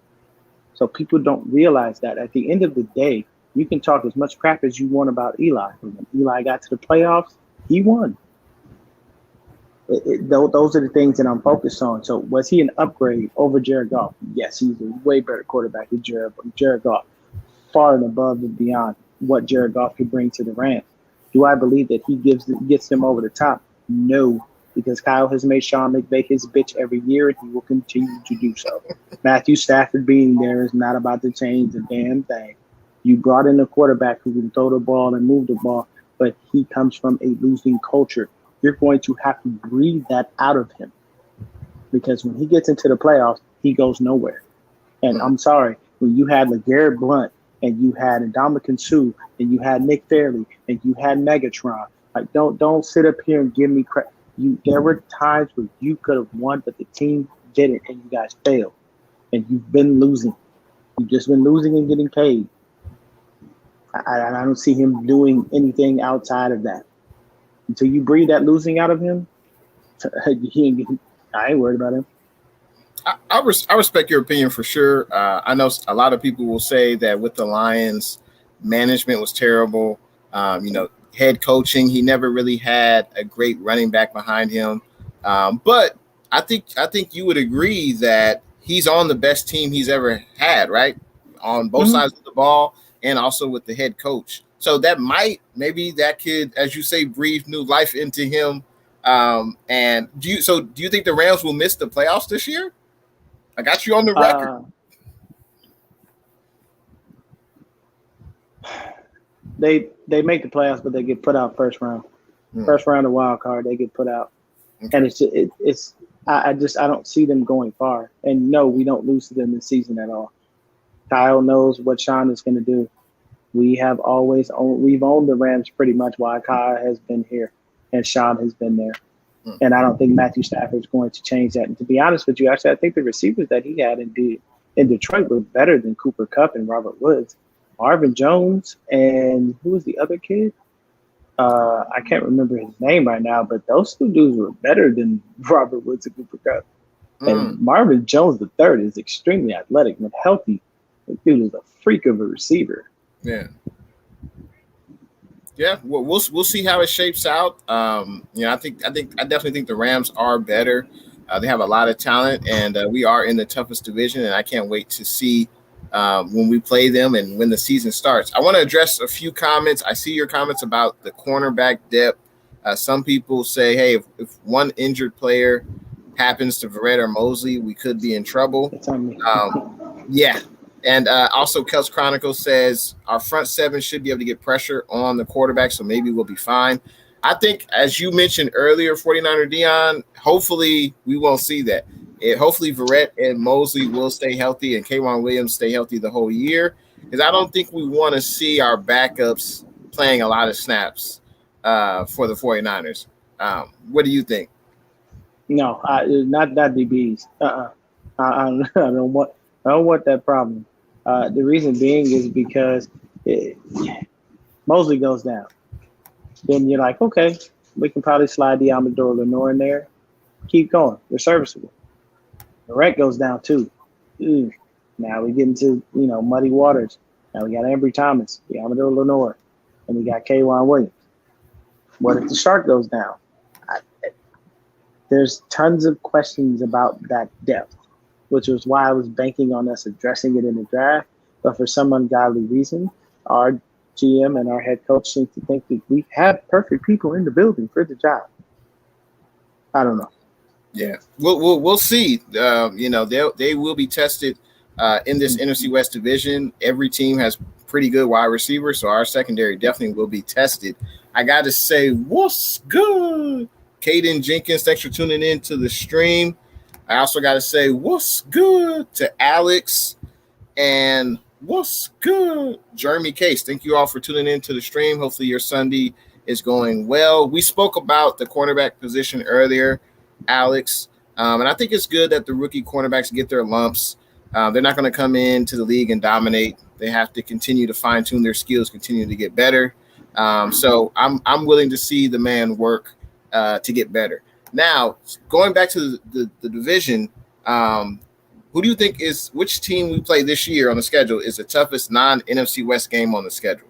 So people don't realize that. At the end of the day, you can talk as much crap as you want about Eli. When Eli got to the playoffs, he won. Those are the things that I'm focused on. So was he an upgrade over Jared Goff? Yes, he's a way better quarterback than Jared Goff. Far and above and beyond what Jared Goff could bring to the Rams. Do I believe that he gets them over the top? No, because Kyle has made Sean McVay his bitch every year, and he will continue to do so. Matthew Stafford being there is not about to change a damn thing. You brought in a quarterback who can throw the ball and move the ball, but he comes from a losing culture. You're going to have to breathe that out of him, because when he gets into the playoffs, he goes nowhere. And I'm sorry, when you had LeGarrette Blount and you had Ndamukong Suh and you had Nick Fairley and you had Megatron, like don't sit up here and give me credit. There were times where you could have won, but the team didn't, and you guys failed. And you've been losing. You've just been losing and getting paid. I don't see him doing anything outside of that. Until you breathe that losing out of him, I ain't worried about him. I respect your opinion for sure. I know a lot of people will say that with the Lions, management was terrible. Head coaching, he never really had a great running back behind him. But I think you would agree that he's on the best team he's ever had, right? On both sides of the ball and also with the head coach. So that maybe that could, as you say, breathe new life into him. And do you think the Rams will miss the playoffs this year? I got you on the record. They make the playoffs, but they get put out first round. First round of wild card, they get put out. Okay. And I don't see them going far. And no, we don't lose to them this season at all. Kyle knows what Sean is going to do. We've owned the Rams pretty much while Kyle has been here and Sean has been there. And I don't think Matthew Stafford is going to change that. And to be honest with you, actually, I think the receivers that he had in Detroit were better than Cooper Kupp and Robert Woods. Marvin Jones and who was the other kid? I can't remember his name right now, but those two dudes were better than Robert Woods and Cooper Kupp. And Marvin Jones III is extremely athletic and healthy. The dude is a freak of a receiver. Yeah. Yeah, well, we'll see how it shapes out. I definitely think the Rams are better. They have a lot of talent, and we are in the toughest division. And I can't wait to see when we play them and when the season starts. I want to address a few comments. I see your comments about the cornerback depth. Some people say, hey, if one injured player happens to Verrett or Mosley, we could be in trouble. Yeah. And also, Kels Chronicle says our front seven should be able to get pressure on the quarterback, so maybe we'll be fine. I think, as you mentioned earlier, 49er Deon, hopefully we won't see that. Hopefully Verrett and Mosley will stay healthy and K'Wan Williams stay healthy the whole year, because I don't think we want to see our backups playing a lot of snaps for the 49ers. What do you think? No, not DBs. I don't want that problem. The reason being is because Mosley goes down. Then you're like, okay, we can probably slide the Amador Lenore in there. Keep going. We're serviceable. Verrett goes down too. Now we get into muddy waters. Now we got Ambry Thomas, the Amador Lenore, and we got K'Wan Williams. What if the Shark goes down? There's tons of questions about that depth, which was why I was banking on us addressing it in the draft. But for some ungodly reason, our GM and our head coach seem to think that we have perfect people in the building for the job. I don't know. Yeah, we'll see. They will be tested in this NFC West division. Every team has pretty good wide receivers, so our secondary definitely will be tested. I got to say, what's good? Caden Jenkins, thanks for tuning in to the stream. I also got to say, what's good to Alex and what's good, Jeremy Case. Thank you all for tuning in to the stream. Hopefully your Sunday is going well. We spoke about the cornerback position earlier, Alex, and I think it's good that the rookie cornerbacks get their lumps. They're not going to come into the league and dominate. They have to continue to fine-tune their skills, continue to get better. So I'm willing to see the man work to get better. Now, going back to the division, who do you think which team we play this year on the schedule is the toughest non-NFC West game on the schedule?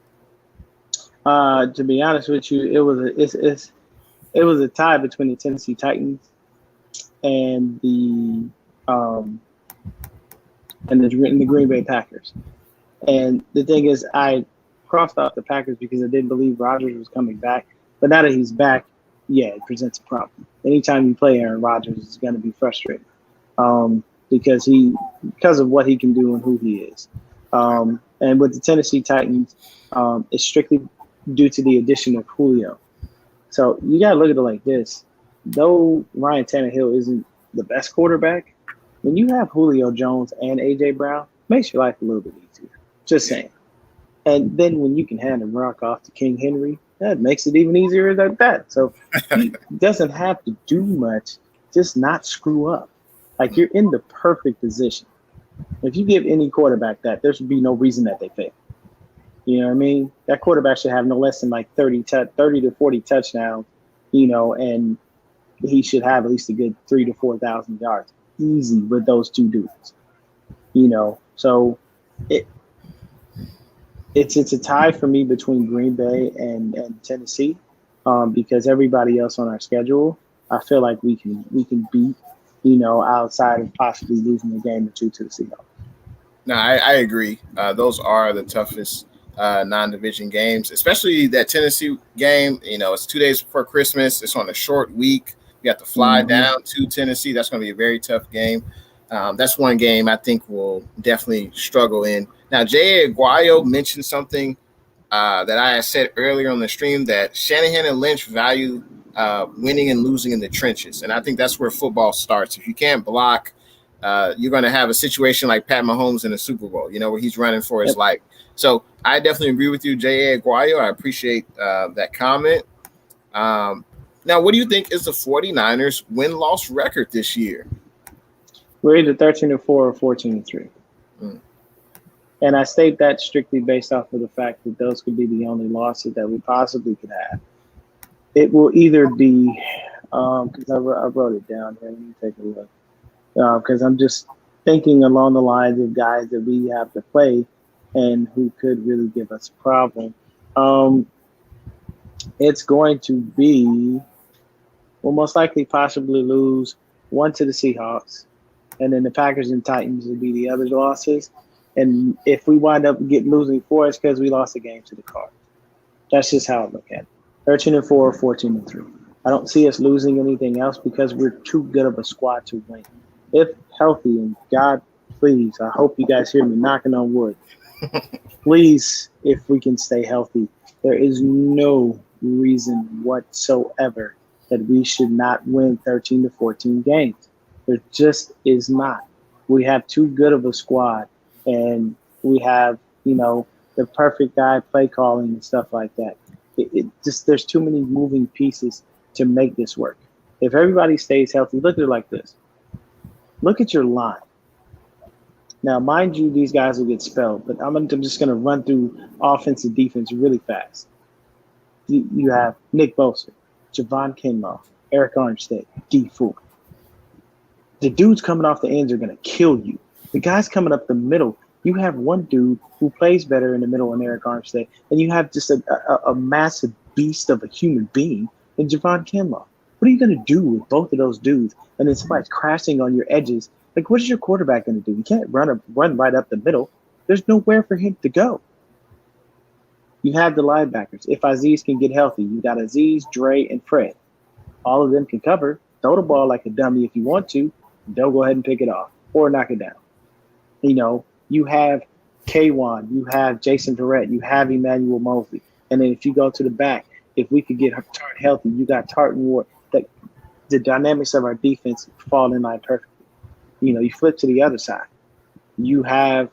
To be honest with you, it was a tie between the Tennessee Titans and the Green Bay Packers. And the thing is, I crossed off the Packers because I didn't believe Rodgers was coming back. But now that he's back, yeah, it presents a problem. anytime you play Aaron Rodgers, it's going to be frustrating because of what he can do and who he is. And with the Tennessee Titans, it's strictly due to the addition of Julio. So you got to look at it like this. Though Ryan Tannehill isn't the best quarterback, when you have Julio Jones and A.J. Brown, it makes your life a little bit easier. Just saying. And then when you can hand the rock off to King Henry, that makes it even easier like that. So he doesn't have to do much, just not screw up. Like, you're in the perfect position. If you give any quarterback that, there should be no reason that they fail. You know what I mean? That quarterback should have no less than like 30 to 40 touchdowns, and he should have at least a good 3,000 to 4,000 yards. Easy with those two dudes. So it's a tie for me between Green Bay and Tennessee, because everybody else on our schedule, I feel like we can beat, outside of possibly losing a game or two to the Seahawks. No, I agree. Those are the toughest non-division games, especially that Tennessee game. It's 2 days before Christmas. It's on a short week. We have to fly down to Tennessee. That's going to be a very tough game. That's one game I think we'll definitely struggle in. Now, Jay Aguayo mentioned something that I had said earlier on the stream, that Shanahan and Lynch value winning and losing in the trenches. And I think that's where football starts. If you can't block, you're going to have a situation like Pat Mahomes in the Super Bowl, where he's running for his life. So I definitely agree with you, Jay Aguayo. I appreciate that comment. Now, what do you think is the 49ers win-loss record this year? We're either 13-4 or 14-3. And I state that strictly based off of the fact that those could be the only losses that we possibly could have. It will either be, because I wrote it down here. Let me take a look. Because I'm just thinking along the lines of guys that we have to play and who could really give us a problem. It's going to be, we'll most likely possibly lose one to the Seahawks, and then the Packers and Titans will be the other losses. And if we wind up losing 4, it's because we lost a game to the Cards. That's just how I look at it. 13-4 or 14-3. I don't see us losing anything else because we're too good of a squad to win. If healthy, and God, please, I hope you guys hear me knocking on wood. Please, if we can stay healthy, there is no reason whatsoever that we should not win 13 to 14 games. There just is not. We have too good of a squad, and we have, the perfect guy play calling and stuff like that. It just, there's too many moving pieces to make this work. If everybody stays healthy, look at it like this. Look at your line. Now, mind you, these guys will get spelled, but I'm just going to run through offense and defense really fast. You have Nick Bosa, Javon Kinlaw, Eric Armstead, D. Ford. The dudes coming off the ends are going to kill you. The guys coming up the middle, you have one dude who plays better in the middle than Eric Armstead, and you have just a massive beast of a human being in Javon Kinlaw. What are you going to do with both of those dudes? And then somebody's crashing on your edges. Like, what is your quarterback going to do? He can't run right up the middle. There's nowhere for him to go. You have the linebackers. If Aziz can get healthy, you got Aziz, Dre, and Fred. All of them can cover. Throw the ball like a dummy if you want to. They'll go ahead and pick it off or knock it down. You have K1, you have Jason Verrett, you have Emmanuel Mosley. And then if you go to the back, if we could get Tart healthy, you got Tartan Ward. The dynamics of our defense fall in line perfectly. You flip to the other side. You have,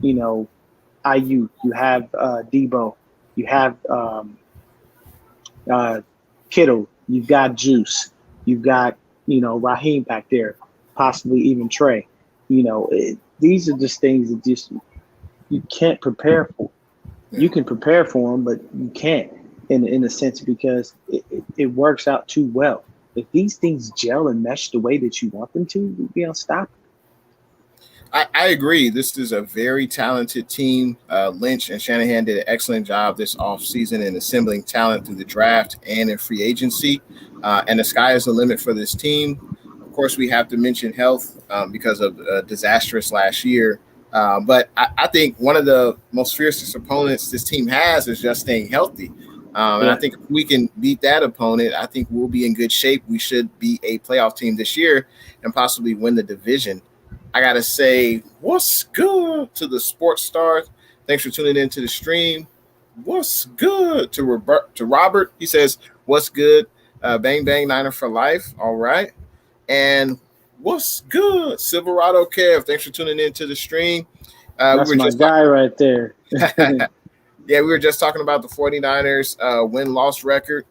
IU, you have Debo, you have Kittle, you've got Juice, you've got, Raheem back there, possibly even Trey. These are just things that just you can't prepare for. You can prepare for them, but you can't in a sense because it works out too well. If these things gel and mesh the way that you want them to, you'll be unstoppable. I agree. This is a very talented team. Lynch and Shanahan did an excellent job this offseason in assembling talent through the draft and in free agency. And the sky is the limit for this team. Of course, we have to mention health because of disastrous last year. But I think one of the most fiercest opponents this team has is just staying healthy. And I think if we can beat that opponent, I think we'll be in good shape. We should be a playoff team this year and possibly win the division. I got to say, what's good to the sports stars? Thanks for tuning into the stream. What's good to Robert? He says, what's good? Bang, bang, Niner for life. All right. And what's good? Silverado Kev. Thanks for tuning into the stream. That's my guy right there. Yeah, we were just talking about the 49ers win-loss record.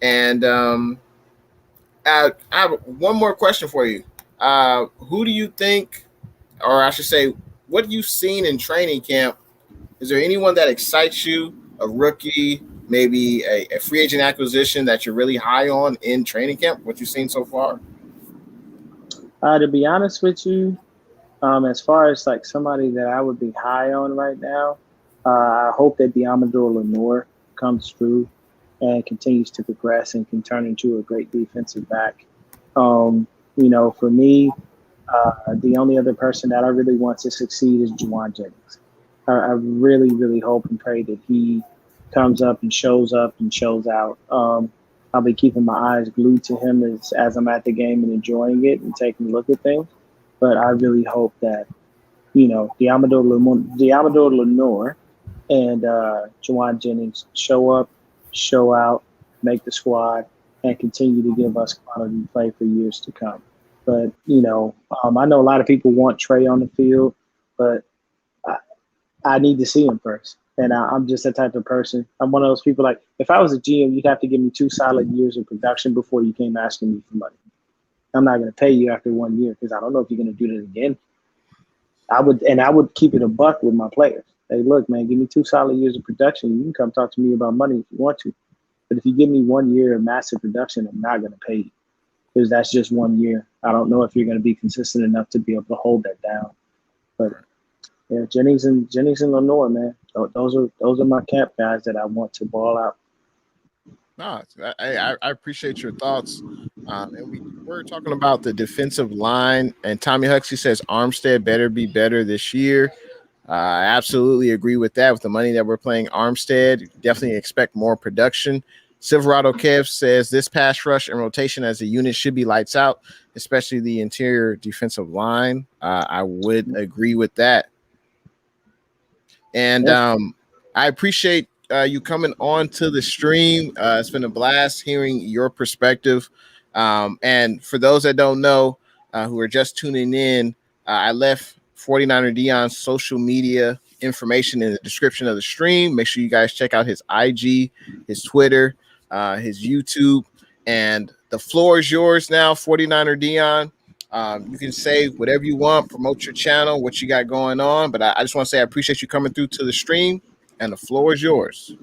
And I have one more question for you. Who do you think, or I should say, what have you seen in training camp? Is there anyone that excites you, a rookie, maybe a free agent acquisition that you're really high on in training camp, what you've seen so far? To be honest with you, as far as like somebody that I would be high on right now, I hope that Deon comes through and continues to progress and can turn into a great defensive back. For me, the only other person that I really want to succeed is Juwan Jennings. I really, really hope and pray that he comes up and shows out. I'll be keeping my eyes glued to him as I'm at the game and enjoying it and taking a look at things. But I really hope that, Deommodore Lenoir and Juwan Jennings show up, show out, make the squad, and continue to give us quality play for years to come. But, I know a lot of people want Trey on the field, but I need to see him first. And I'm just that type of person. I'm one of those people like, if I was a GM, you'd have to give me 2 solid years of production before you came asking me for money. I'm not going to pay you after 1 year because I don't know if you're going to do that again. I would keep it a buck with my players. Hey, look, man, give me 2 solid years of production. You can come talk to me about money if you want to. But if you give me 1 year of massive production, I'm not going to pay you because that's just 1 year. I don't know if you're going to be consistent enough to be able to hold that down. But yeah, Jennings and Lenoir, man, those are my camp guys that I want to ball out. No, I appreciate your thoughts. And we're talking about the defensive line, and Tommy Huxley says Armstead better be better this year. I absolutely agree with that. With the money that we're playing Armstead, definitely expect more production. Silverado Kev says this pass rush and rotation as a unit should be lights out, especially the interior defensive line. I would agree with that. And I appreciate you coming on to the stream. It's been a blast hearing your perspective. And for those that don't know, who are just tuning in, I left 49er Deon's social media information in the description of the stream. Make sure you guys check out his IG, his Twitter, his YouTube, and the floor is yours now, 49er Deon. You can say whatever you want, promote your channel, what you got going on. But I just want to say I appreciate you coming through to the stream, and the floor is yours.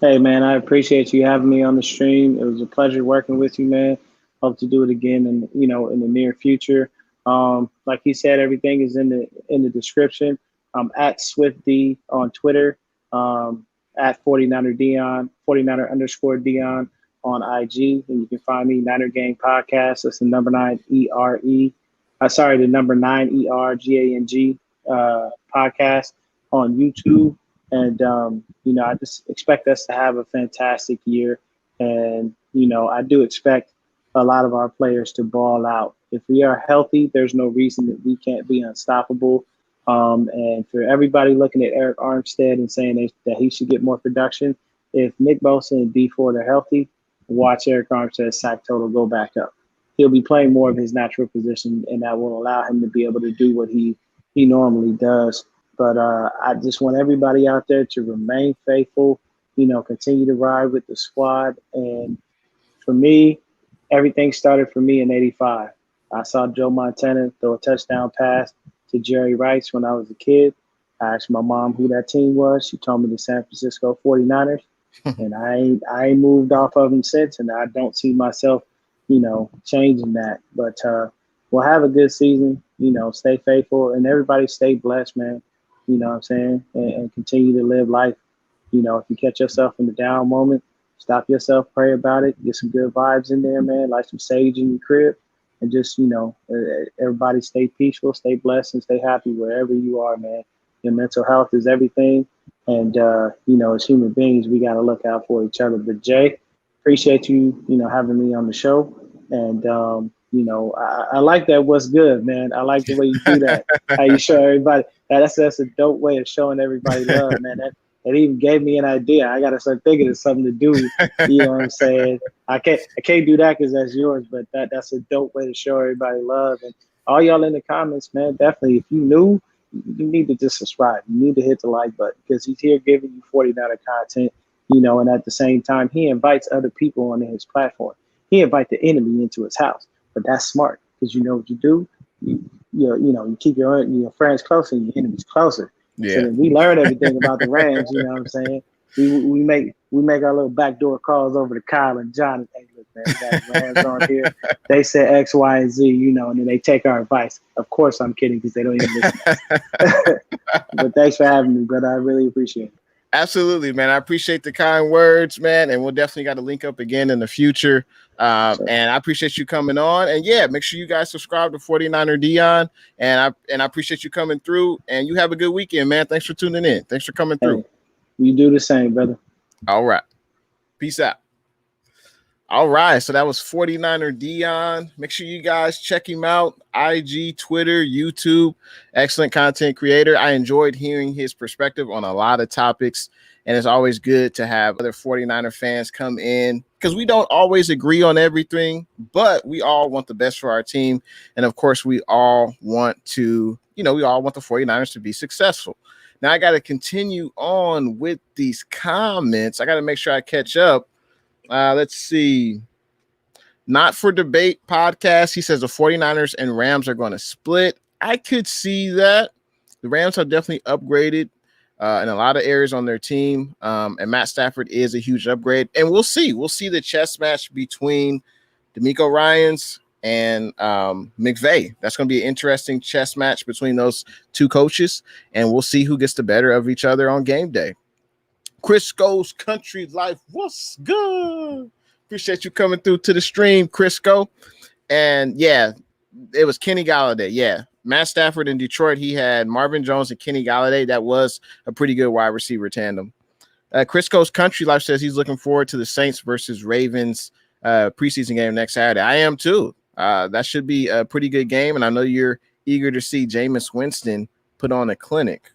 Hey, man, I appreciate you having me on the stream. It was a pleasure working with you, man. Hope to do it again in the near future. Like he said, everything is in the description. I'm at SwiftD on Twitter, at 49er Deon, 49er _ Deon on IG, and you can find me Niner Gang Podcast. That's the number 9 ERE. The number 9 ERGANG podcast on YouTube. And I just expect us to have a fantastic year. And I do expect a lot of our players to ball out. If we are healthy, there's no reason that we can't be unstoppable. And for everybody looking at Eric Armstead and saying that he should get more production, if Nick Bosa and D Ford are healthy, watch Eric Armstead's sack total go back up. He'll be playing more of his natural position, and that will allow him to be able to do what he normally does. But I just want everybody out there to remain faithful, continue to ride with the squad. And for me, everything started for me in '85. I saw Joe Montana throw a touchdown pass to Jerry Rice when I was a kid. I asked my mom who that team was. She told me the San Francisco 49ers. And I ain't moved off of them since, and I don't see myself, changing that. But we'll have a good season, stay faithful, and everybody stay blessed, man. You know what I'm saying? And continue to live life. If you catch yourself in the down moment, stop yourself, pray about it, get some good vibes in there, man, like some sage in your crib, and just, everybody stay peaceful, stay blessed, and stay happy wherever you are, man. Your mental health is everything. And, as human beings, we got to look out for each other. But Jay, appreciate you, having me on the show. And, I like that. What's good, man? I like the way you do that. How you show everybody. That's a dope way of showing everybody love, man. That even gave me an idea. I got to start thinking of something to do. You know what I'm saying? I can't do that because that's yours, but that's a dope way to show everybody love. And all y'all in the comments, man, definitely, if you new, you need to just subscribe. You need to hit the like button because he's here giving you 49er content, and at the same time, he invites other people onto his platform. He invites the enemy into his house, but that's smart because you know what you do. You keep your friends closer and your enemies closer. Yeah. So then we learn everything about the Rams. You know what I'm saying? We make our little backdoor calls over to Kyle and John. And, hey, look, man, we got the Rams on here. They said X, Y, and Z, and then they take our advice. Of course, I'm kidding because they don't even listen. But thanks for having me, brother. I really appreciate it. Absolutely, man. I appreciate the kind words, man. And we'll definitely got to link up again in the future. Sure. And I appreciate you coming on. And yeah, make sure you guys subscribe to 49er Deon. And I appreciate you coming through. And you have a good weekend, man. Thanks for tuning in. Thanks for coming through. You do the same, brother. All right. Peace out. All right. So that was 49er Deon. Make sure you guys check him out. IG, Twitter, YouTube. Excellent content creator. I enjoyed hearing his perspective on a lot of topics. And it's always good to have other 49er fans come in because we don't always agree on everything, but we all want the best for our team. And of course, we all want to, we all want the 49ers to be successful. Now I got to continue on with these comments. I got to make sure I catch up. Let's see. Not for Debate podcast. He says the 49ers and Rams are going to split. I could see that. The Rams have definitely upgraded in a lot of areas on their team. And Matt Stafford is a huge upgrade. And we'll see. We'll see the chess match between DeMeco Ryans and McVay. That's going to be an interesting chess match between those two coaches. And we'll see who gets the better of each other on game day. Crisco's Country Life, what's good? Appreciate you coming through to the stream, Crisco. And yeah, it was Kenny Golladay. Yeah, Matt Stafford in Detroit, he had Marvin Jones and Kenny Golladay. That was a pretty good wide receiver tandem. Crisco's Country Life says he's looking forward to the Saints versus Ravens preseason game next Saturday. I am too. That should be a pretty good game, and I know you're eager to see Jameis Winston put on a clinic.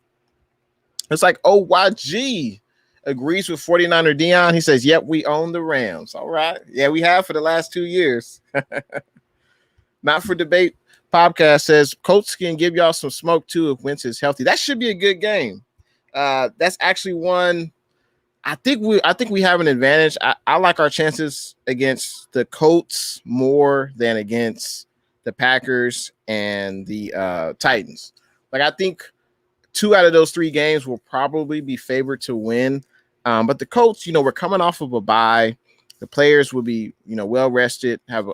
It's like OYG agrees with 49er Deon. He says, yep, we own the Rams. All right. Yeah, we have for the last 2 years. Not for Debate podcast says Colts can give y'all some smoke too if Wentz is healthy. That should be a good game. That's actually one. I think we have an advantage. I like our chances against the Colts more than against the Packers and the Titans. Like I think 2 out of those 3 games will probably be favored to win. But the Colts, we're coming off of a bye. The players will be, well rested, have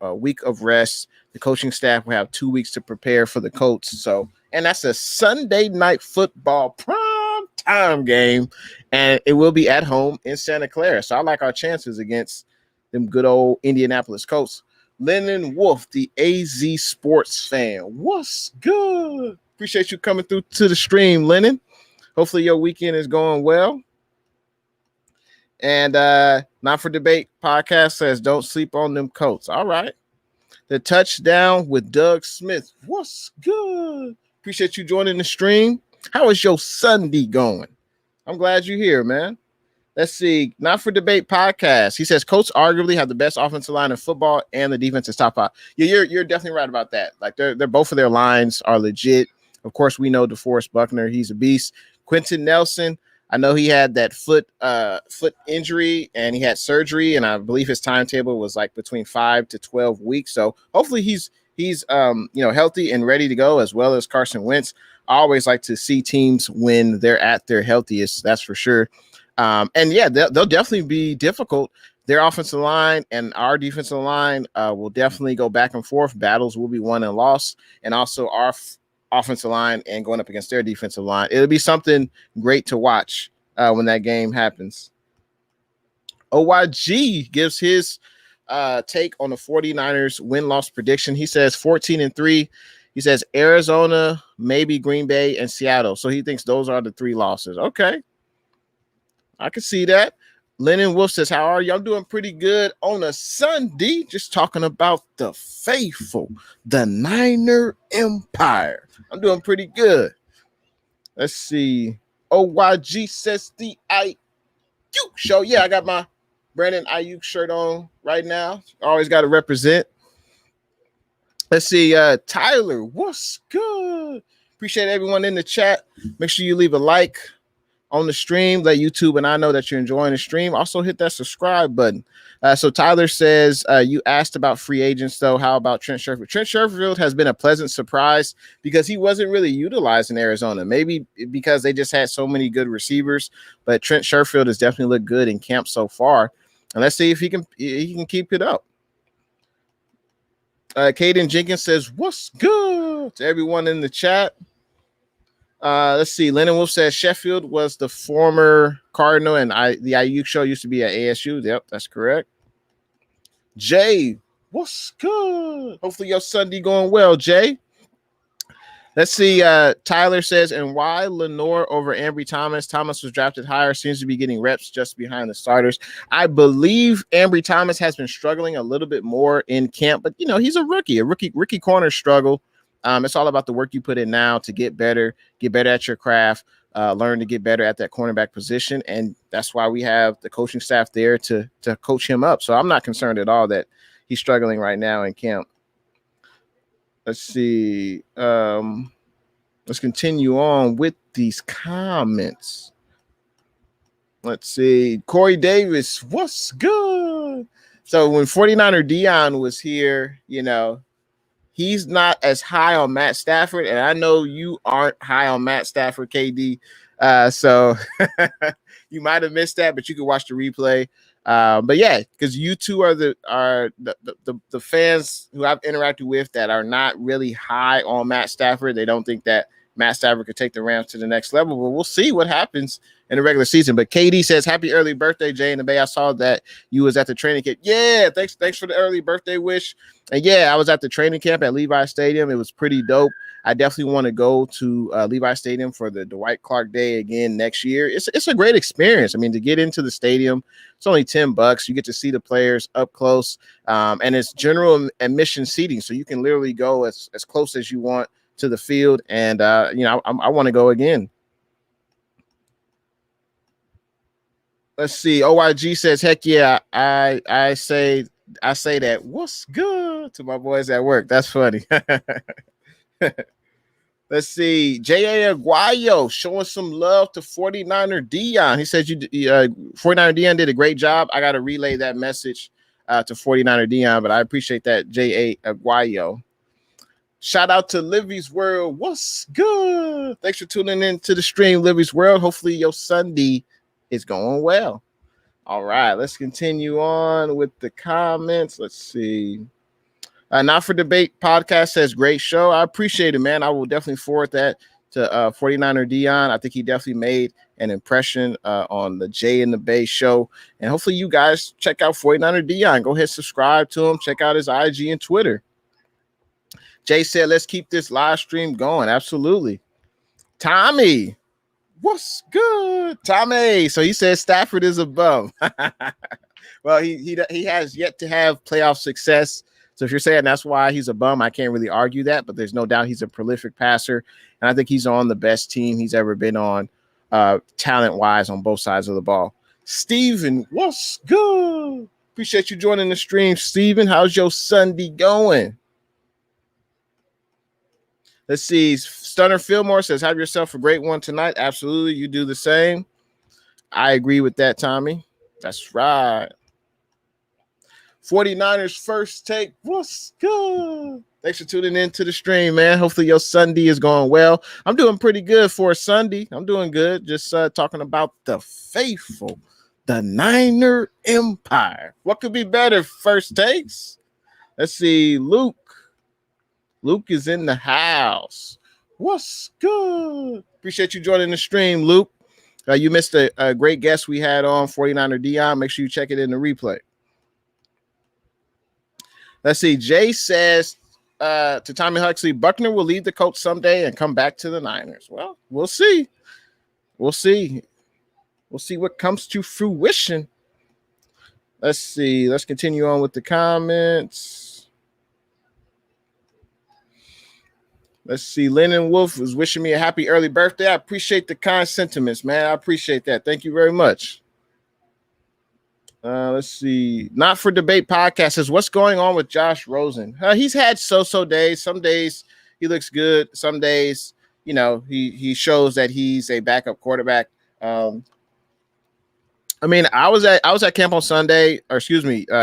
a week of rest. The coaching staff will have 2 weeks to prepare for the Colts. So, and that's a Sunday night football prime time game, and it will be at home in Santa Clara. So I like our chances against them good old Indianapolis Colts. Lennon Wolf, the AZ Sports fan. What's good? Appreciate you coming through to the stream, Lennon. Hopefully your weekend is going well. And Not for Debate podcast says, don't sleep on them Colts. All right. The touchdown with Doug Smith. What's good? Appreciate you joining the stream. How is your Sunday going? I'm glad you're here, man. Let's see. Not for Debate podcast. He says Colts arguably have the best offensive line in football and the defense is top 5. Yeah, you're definitely right about that. Like they're both of their lines are legit. Of course, we know DeForest Buckner. He's a beast. Quentin Nelson. I know he had that foot injury and he had surgery, and I believe his timetable was like between 5 to 12 weeks. So hopefully he's healthy and ready to go, as well as Carson Wentz. I always like to see teams when they're at their healthiest. That's for sure. And yeah, they'll definitely be difficult. Their offensive line and our defensive line will definitely go back and forth. Battles will be won and lost, and also our offensive line and going up against their defensive line. It'll be something great to watch when that game happens. OYG gives his take on the 49ers win-loss prediction. He says 14-3. He says Arizona, maybe Green Bay, and Seattle. So he thinks those are the 3 losses. Okay. I can see that. Lennon Wolf says, how are you? I'm doing pretty good on a Sunday. Just talking about the faithful, the Niner Empire. I'm doing pretty good. Let's see. OYG says the IU show. Yeah, I got my Brandon Ayuk shirt on right now. Always got to represent. Let's see. Tyler, what's good? Appreciate everyone in the chat. Make sure you leave a like on the stream. Let YouTube and I know that you're enjoying the stream. Also hit that subscribe button. So Tyler says, you asked about free agents, though. How about Trent Sherfield? Trent Sherfield has been a pleasant surprise because he wasn't really utilized in Arizona. Maybe because they just had so many good receivers. But Trent Sherfield has definitely looked good in camp so far. And let's see if he can keep it up. Caden Jenkins says, what's good to everyone in the chat? Let's see. Lennon Wolf says Sheffield was the former Cardinal, and the Ayuk show used to be at ASU. Yep, that's correct. Jay, what's good? Hopefully your Sunday going well, Jay. Let's see. Tyler says, and why Lenore over Ambry Thomas? Thomas was drafted higher, seems to be getting reps just behind the starters. I believe Ambry Thomas has been struggling a little bit more in camp, but he's a rookie. Rookie corners struggle. It's all about the work you put in now to get better at your craft, learn to get better at that cornerback position. And that's why we have the coaching staff there to coach him up. So I'm not concerned at all that he's struggling right now in camp. Let's see. Let's continue on with these comments. Let's see. Corey Davis, what's good? So when 49er Deon was here, he's not as high on Matt Stafford, and I know you aren't high on Matt Stafford, KD. So you might have missed that, but you can watch the replay. But yeah, because you two are the fans who I've interacted with that are not really high on Matt Stafford. They don't think that Matt Stafford could take the Rams to the next level. But we'll see what happens in the regular season. But KD says, happy early birthday, Jay in the Bay. I saw that you was at the training camp. Yeah, thanks for the early birthday wish. And yeah, I was at the training camp at Levi Stadium. It was pretty dope. I definitely want to go to Levi Stadium for the Dwight Clark Day again next year. It's a great experience. I mean, to get into the stadium, it's only $10. You get to see the players up close, and it's general admission seating, so you can literally go as close as you want to the field. And I want to go again. Let's see. OYG says, heck yeah, I say that. What's good to my boys at work? That's funny. Let's see. J.A. Aguayo showing some love to 49er Deon. He says 49er Deon did a great job. I got to relay that message to 49er Deon, but I appreciate that, J.A. Aguayo. Shout out to Livy's World. What's good? Thanks for tuning in to the stream, Livy's World. Hopefully your Sunday is going well. All right, let's continue on with the comments. Let's see. Not for Debate podcast says, great show. I appreciate it, man. I will definitely forward that to 49er Deon. I think he definitely made an impression on the Jay in the Bay show. And hopefully you guys check out 49er Deon. Go ahead, subscribe to him. Check out his IG and Twitter. Jay said, let's keep this live stream going. Absolutely. Tommy, what's good? Tommy. So he says Stafford is a bum. Well, he has yet to have playoff success. So if you're saying that's why he's a bum, I can't really argue that, but there's no doubt he's a prolific passer. And I think he's on the best team he's ever been on, talent-wise, on both sides of the ball. Steven, what's good? Appreciate you joining the stream, Steven. How's your Sunday going? Let's see. Stunner Fillmore says, have yourself a great one tonight. Absolutely. You do the same. I agree with that, Tommy. That's right. 49ers first take. What's good? Thanks for tuning in to the stream, man. Hopefully your Sunday is going well. I'm doing pretty good for a Sunday. I'm doing good. Just talking about the faithful, the Niner Empire. What could be better? First takes. Let's see. Luke is in the house. What's good? Appreciate you joining the stream, Luke. You missed a great guest we had on 49er Deon. Make sure you check it in the replay. Let's see. Jay says to Tommy Huxley, Buckner will leave the coach someday and come back to the Niners. Well, we'll see. We'll see We'll see what comes to fruition. Let's see. Let's continue on with the comments. Let's see. Lennon Wolf was wishing me a happy early birthday. I appreciate the kind sentiments, man. I appreciate that. Thank you very much. Let's see. Not for Debate podcast says, what's going on with Josh Rosen? He's had so-so days. Some days he looks good. Some days, he shows that he's a backup quarterback. I was at camp on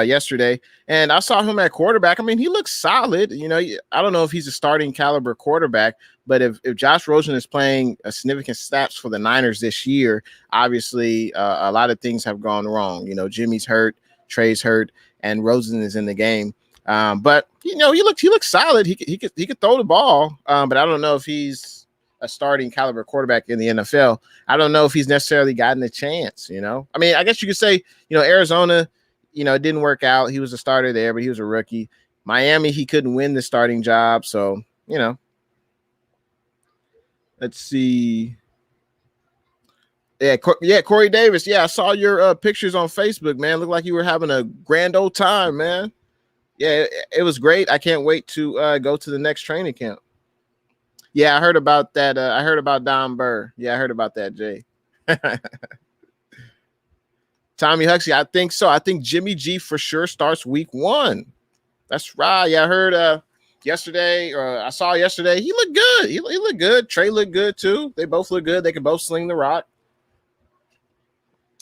yesterday, and I saw him at quarterback. He looks solid. I don't know if he's a starting caliber quarterback, but if Josh Rosen is playing a significant snaps for the Niners this year, obviously a lot of things have gone wrong. Jimmy's hurt, Trey's hurt, and Rosen is in the game. But he looks solid. He could throw the ball, but I don't know if he's a starting caliber quarterback in the NFL. I don't know if he's necessarily gotten a chance, I guess you could say, Arizona, it didn't work out. He was a starter there, but he was a rookie. Miami, he couldn't win the starting job. So, let's see. Yeah, Corey Davis. Yeah, I saw your pictures on Facebook, man. Looked like you were having a grand old time, man. Yeah, it was great. I can't wait to go to the next training camp. Yeah, I heard about that. I heard about Don Burr. Yeah, I heard about that, Jay. Tommy Huxley, I think so. I think Jimmy G for sure starts week 1. That's right. Yeah, I heard yesterday, or I saw yesterday. He looked good. He looked good. Trey looked good too. They both look good. They can both sling the rock.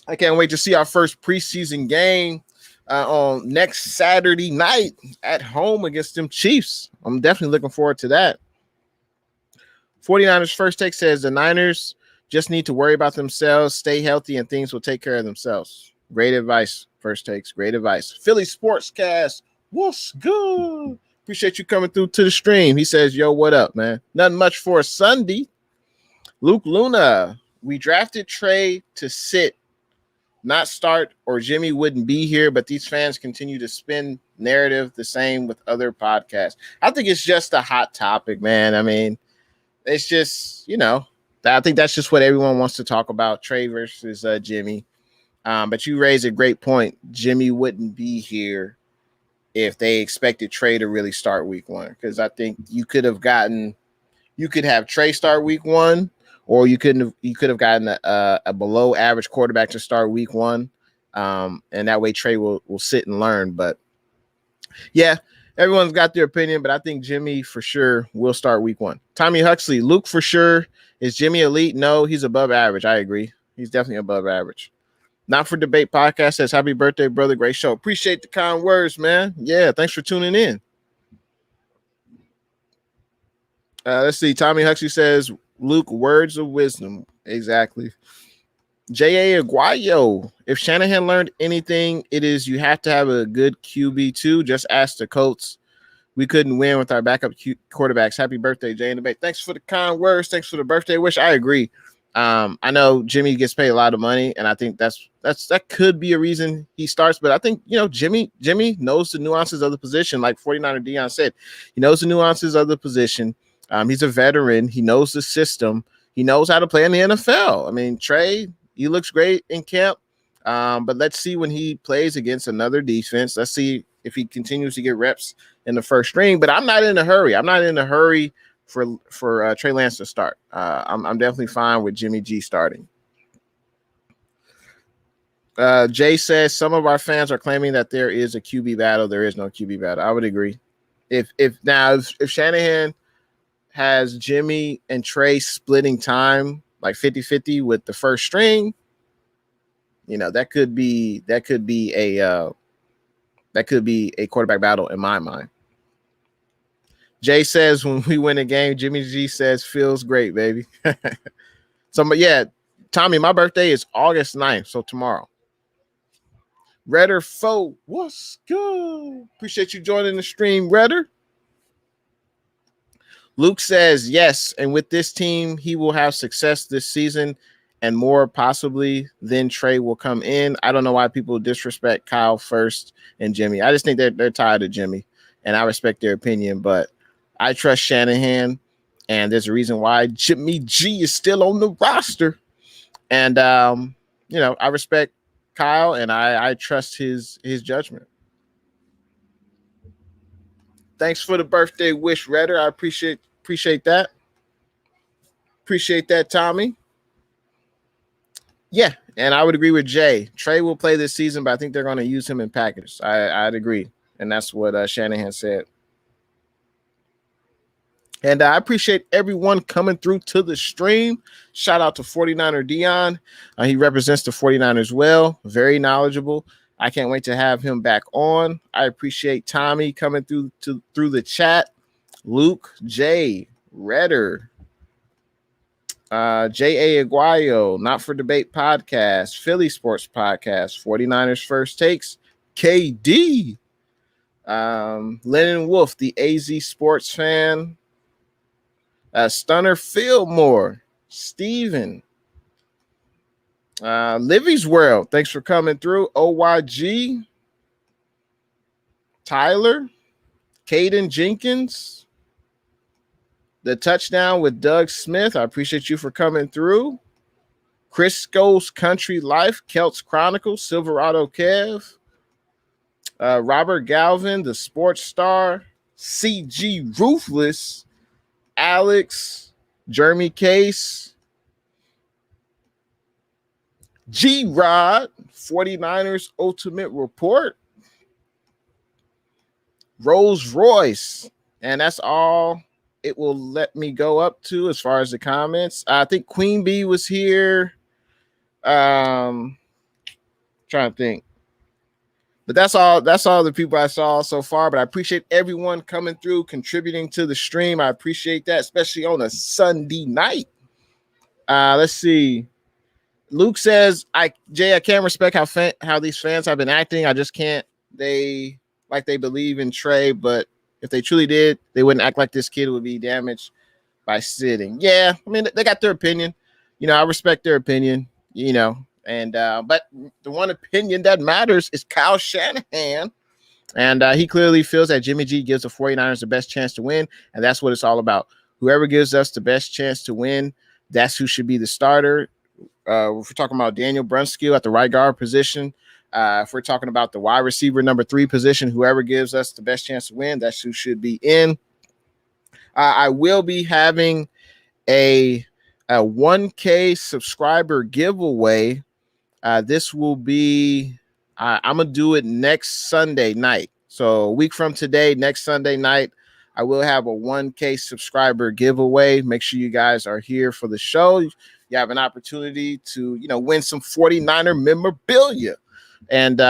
I can't wait to see our first preseason game on next Saturday night at home against them Chiefs. I'm definitely looking forward to that. 49ers First Take says the Niners just need to worry about themselves, stay healthy, and things will take care of themselves. Great advice, First Takes. Great advice. Philly Sportscast, what's good? Appreciate you coming through to the stream. He says, yo, what up, man? Nothing much for a Sunday. Luke Luna, we drafted Trey to sit, not start, or Jimmy wouldn't be here, but these fans continue to spin narrative the same with other podcasts. I think it's just a hot topic, man. It's just, I think that's just what everyone wants to talk about, Trey versus Jimmy. But you raise a great point. Jimmy wouldn't be here if they expected Trey to really start week 1, because I think you could have Trey start week 1, or you could have gotten a below average quarterback to start week 1. And that way Trey will sit and learn. But yeah, everyone's got their opinion, but I think Jimmy for sure will start week 1. Tommy Huxley, Luke for sure. Is Jimmy elite? No, he's above average. I agree. He's definitely above average. Not for Debate podcast says, happy birthday, brother. Great show. Appreciate the kind words, man. Yeah, thanks for tuning in. Let's see. Tommy Huxley says, Luke, words of wisdom. Exactly. J.A. Aguayo, if Shanahan learned anything, it is you have to have a good QB2. Just ask the Colts. We couldn't win with our backup quarterbacks. Happy birthday, Jay in the Bay. Thanks for the kind words. Thanks for the birthday wish. I agree. I know Jimmy gets paid a lot of money, and I think that could be a reason he starts. But I think, Jimmy knows the nuances of the position. Like 49er Deon said, he knows the nuances of the position. He's a veteran. He knows the system. He knows how to play in the NFL. Trey, he looks great in camp, but let's see when he plays against another defense. Let's see if he continues to get reps in the first string. But I'm not in a hurry. I'm not in a hurry for Trey Lance to start. I'm definitely fine with Jimmy G starting. Jay says some of our fans are claiming that there is a QB battle. There is no QB battle. I would agree. If Shanahan has Jimmy and Trey splitting time like 50-50 with the first string, that could be a quarterback battle in my mind. Jay says when we win a game, Jimmy G says feels great, baby. So, yeah, Tommy, my birthday is August 9th, so tomorrow. Redder Foe, what's good? Appreciate you joining the stream, Redder. Luke says yes, and with this team, he will have success this season and more possibly then Trey will come in. I don't know why people disrespect Kyle first and Jimmy. I just think they're tired of Jimmy, and I respect their opinion, but I trust Shanahan, and there's a reason why Jimmy G is still on the roster. And I respect Kyle and I trust his judgment. Thanks for the birthday wish, Redder. I appreciate that. Appreciate that, Tommy. Yeah, and I would agree with Jay. Trey will play this season, but I think they're going to use him in packages. I'd agree, and that's what Shanahan said. And I appreciate everyone coming through to the stream. Shout out to 49er Deon. He represents the 49ers well. Very knowledgeable. I can't wait to have him back on. I appreciate Tommy coming through the chat. Luke, Jay, Redder, J.A. Aguayo, Not for Debate Podcast, Philly Sports Podcast, 49ers First Takes, KD, Lennon Wolf, the AZ Sports Fan, Stunner Fillmore, Steven, Livy's World, thanks for coming through, OYG, Tyler, Caden Jenkins, The Touchdown with Doug Smith, I appreciate you for coming through, Crisco's Country Life, Celts Chronicles, Silverado Kev, Robert Galvin, The Sports Star, CG Ruthless, Alex, Jeremy Case, G-Rod, 49ers Ultimate Report, Rolls Royce, and that's all it will let me go up to as far as the comments. I think Queen Bee was here. Trying to think. But that's all the people I saw so far. But I appreciate everyone coming through, contributing to the stream. I appreciate that, especially on a Sunday night. Let's see. Luke says, Jay, I can't respect how these fans have been acting. I just can't. They believe in Trey, but if they truly did, they wouldn't act like this kid would be damaged by sitting. Yeah, I mean, they got their opinion. I respect their opinion, and but the one opinion that matters is Kyle Shanahan. And he clearly feels that Jimmy G gives the 49ers the best chance to win, and that's what it's all about. Whoever gives us the best chance to win, that's who should be the starter. If we're talking about Daniel Brunskill at the right guard position, if we're talking about the wide receiver number 3 position, whoever gives us the best chance to win, that's who should be in. I will be having a 1K subscriber giveaway. This will be, I'm going to do it next Sunday night. So a week from today, next Sunday night, I will have a 1K subscriber giveaway. Make sure you guys are here for the show. You have an opportunity to, win some 49er memorabilia. And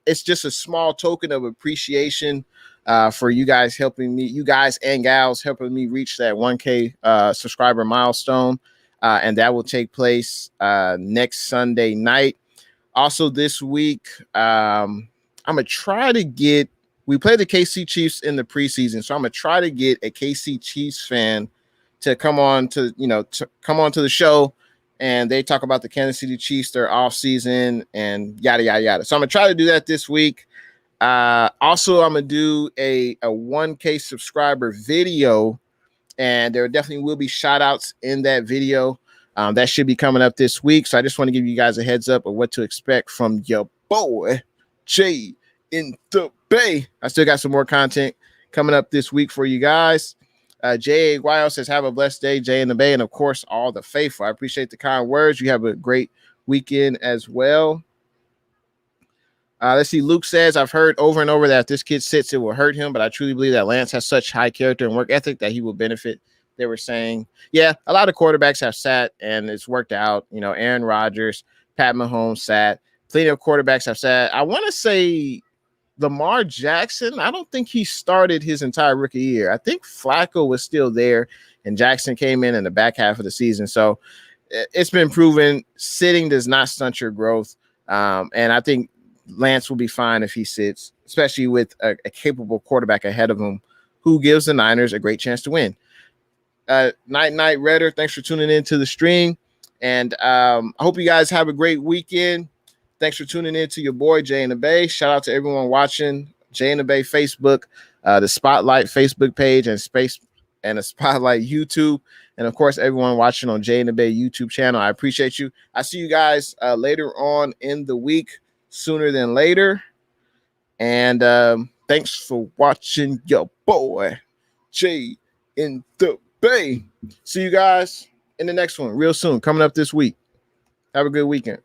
it's just a small token of appreciation for you guys and gals helping me reach that 1K subscriber milestone. And that will take place next Sunday night. Also this week, I'm going to try to get, we play the KC Chiefs in the preseason. So I'm going to try to get a KC Chiefs fan to come on to the show. And they talk about the Kansas City Chiefs, their offseason, and yada, yada, yada. So I'm going to try to do that this week. Also, I'm going to do a 1K subscriber video, and there definitely will be shout outs in that video. That should be coming up this week. So I just want to give you guys a heads up of what to expect from your boy, Jay in the Bay. I still got some more content coming up this week for you guys. Jay Aguayo says, have a blessed day, Jay in the Bay, and of course, all the faithful. I appreciate the kind words. You have a great weekend as well. Let's see. Luke says, I've heard over and over that if this kid sits, it will hurt him, but I truly believe that Lance has such high character and work ethic that he will benefit. They were saying, yeah, a lot of quarterbacks have sat and it's worked out. Aaron Rodgers, Pat Mahomes sat. Plenty of quarterbacks have sat. I want to say Lamar Jackson, I don't think he started his entire rookie year. I think Flacco was still there, and Jackson came in the back half of the season. So it's been proven sitting does not stunt your growth. And I think Lance will be fine if he sits, especially with a capable quarterback ahead of him who gives the Niners a great chance to win. Night, Redder, thanks for tuning in to the stream. And I hope you guys have a great weekend. Thanks for tuning in to your boy, Jay in the Bay. Shout out to everyone watching Jay in the Bay Facebook, the Spotlight Facebook page, and and a Spotlight YouTube. And of course, everyone watching on Jay and the Bay YouTube channel, I appreciate you. I see you guys later on in the week, sooner than later. And thanks for watching your boy, Jay in the Bay. See you guys in the next one real soon, coming up this week. Have a good weekend.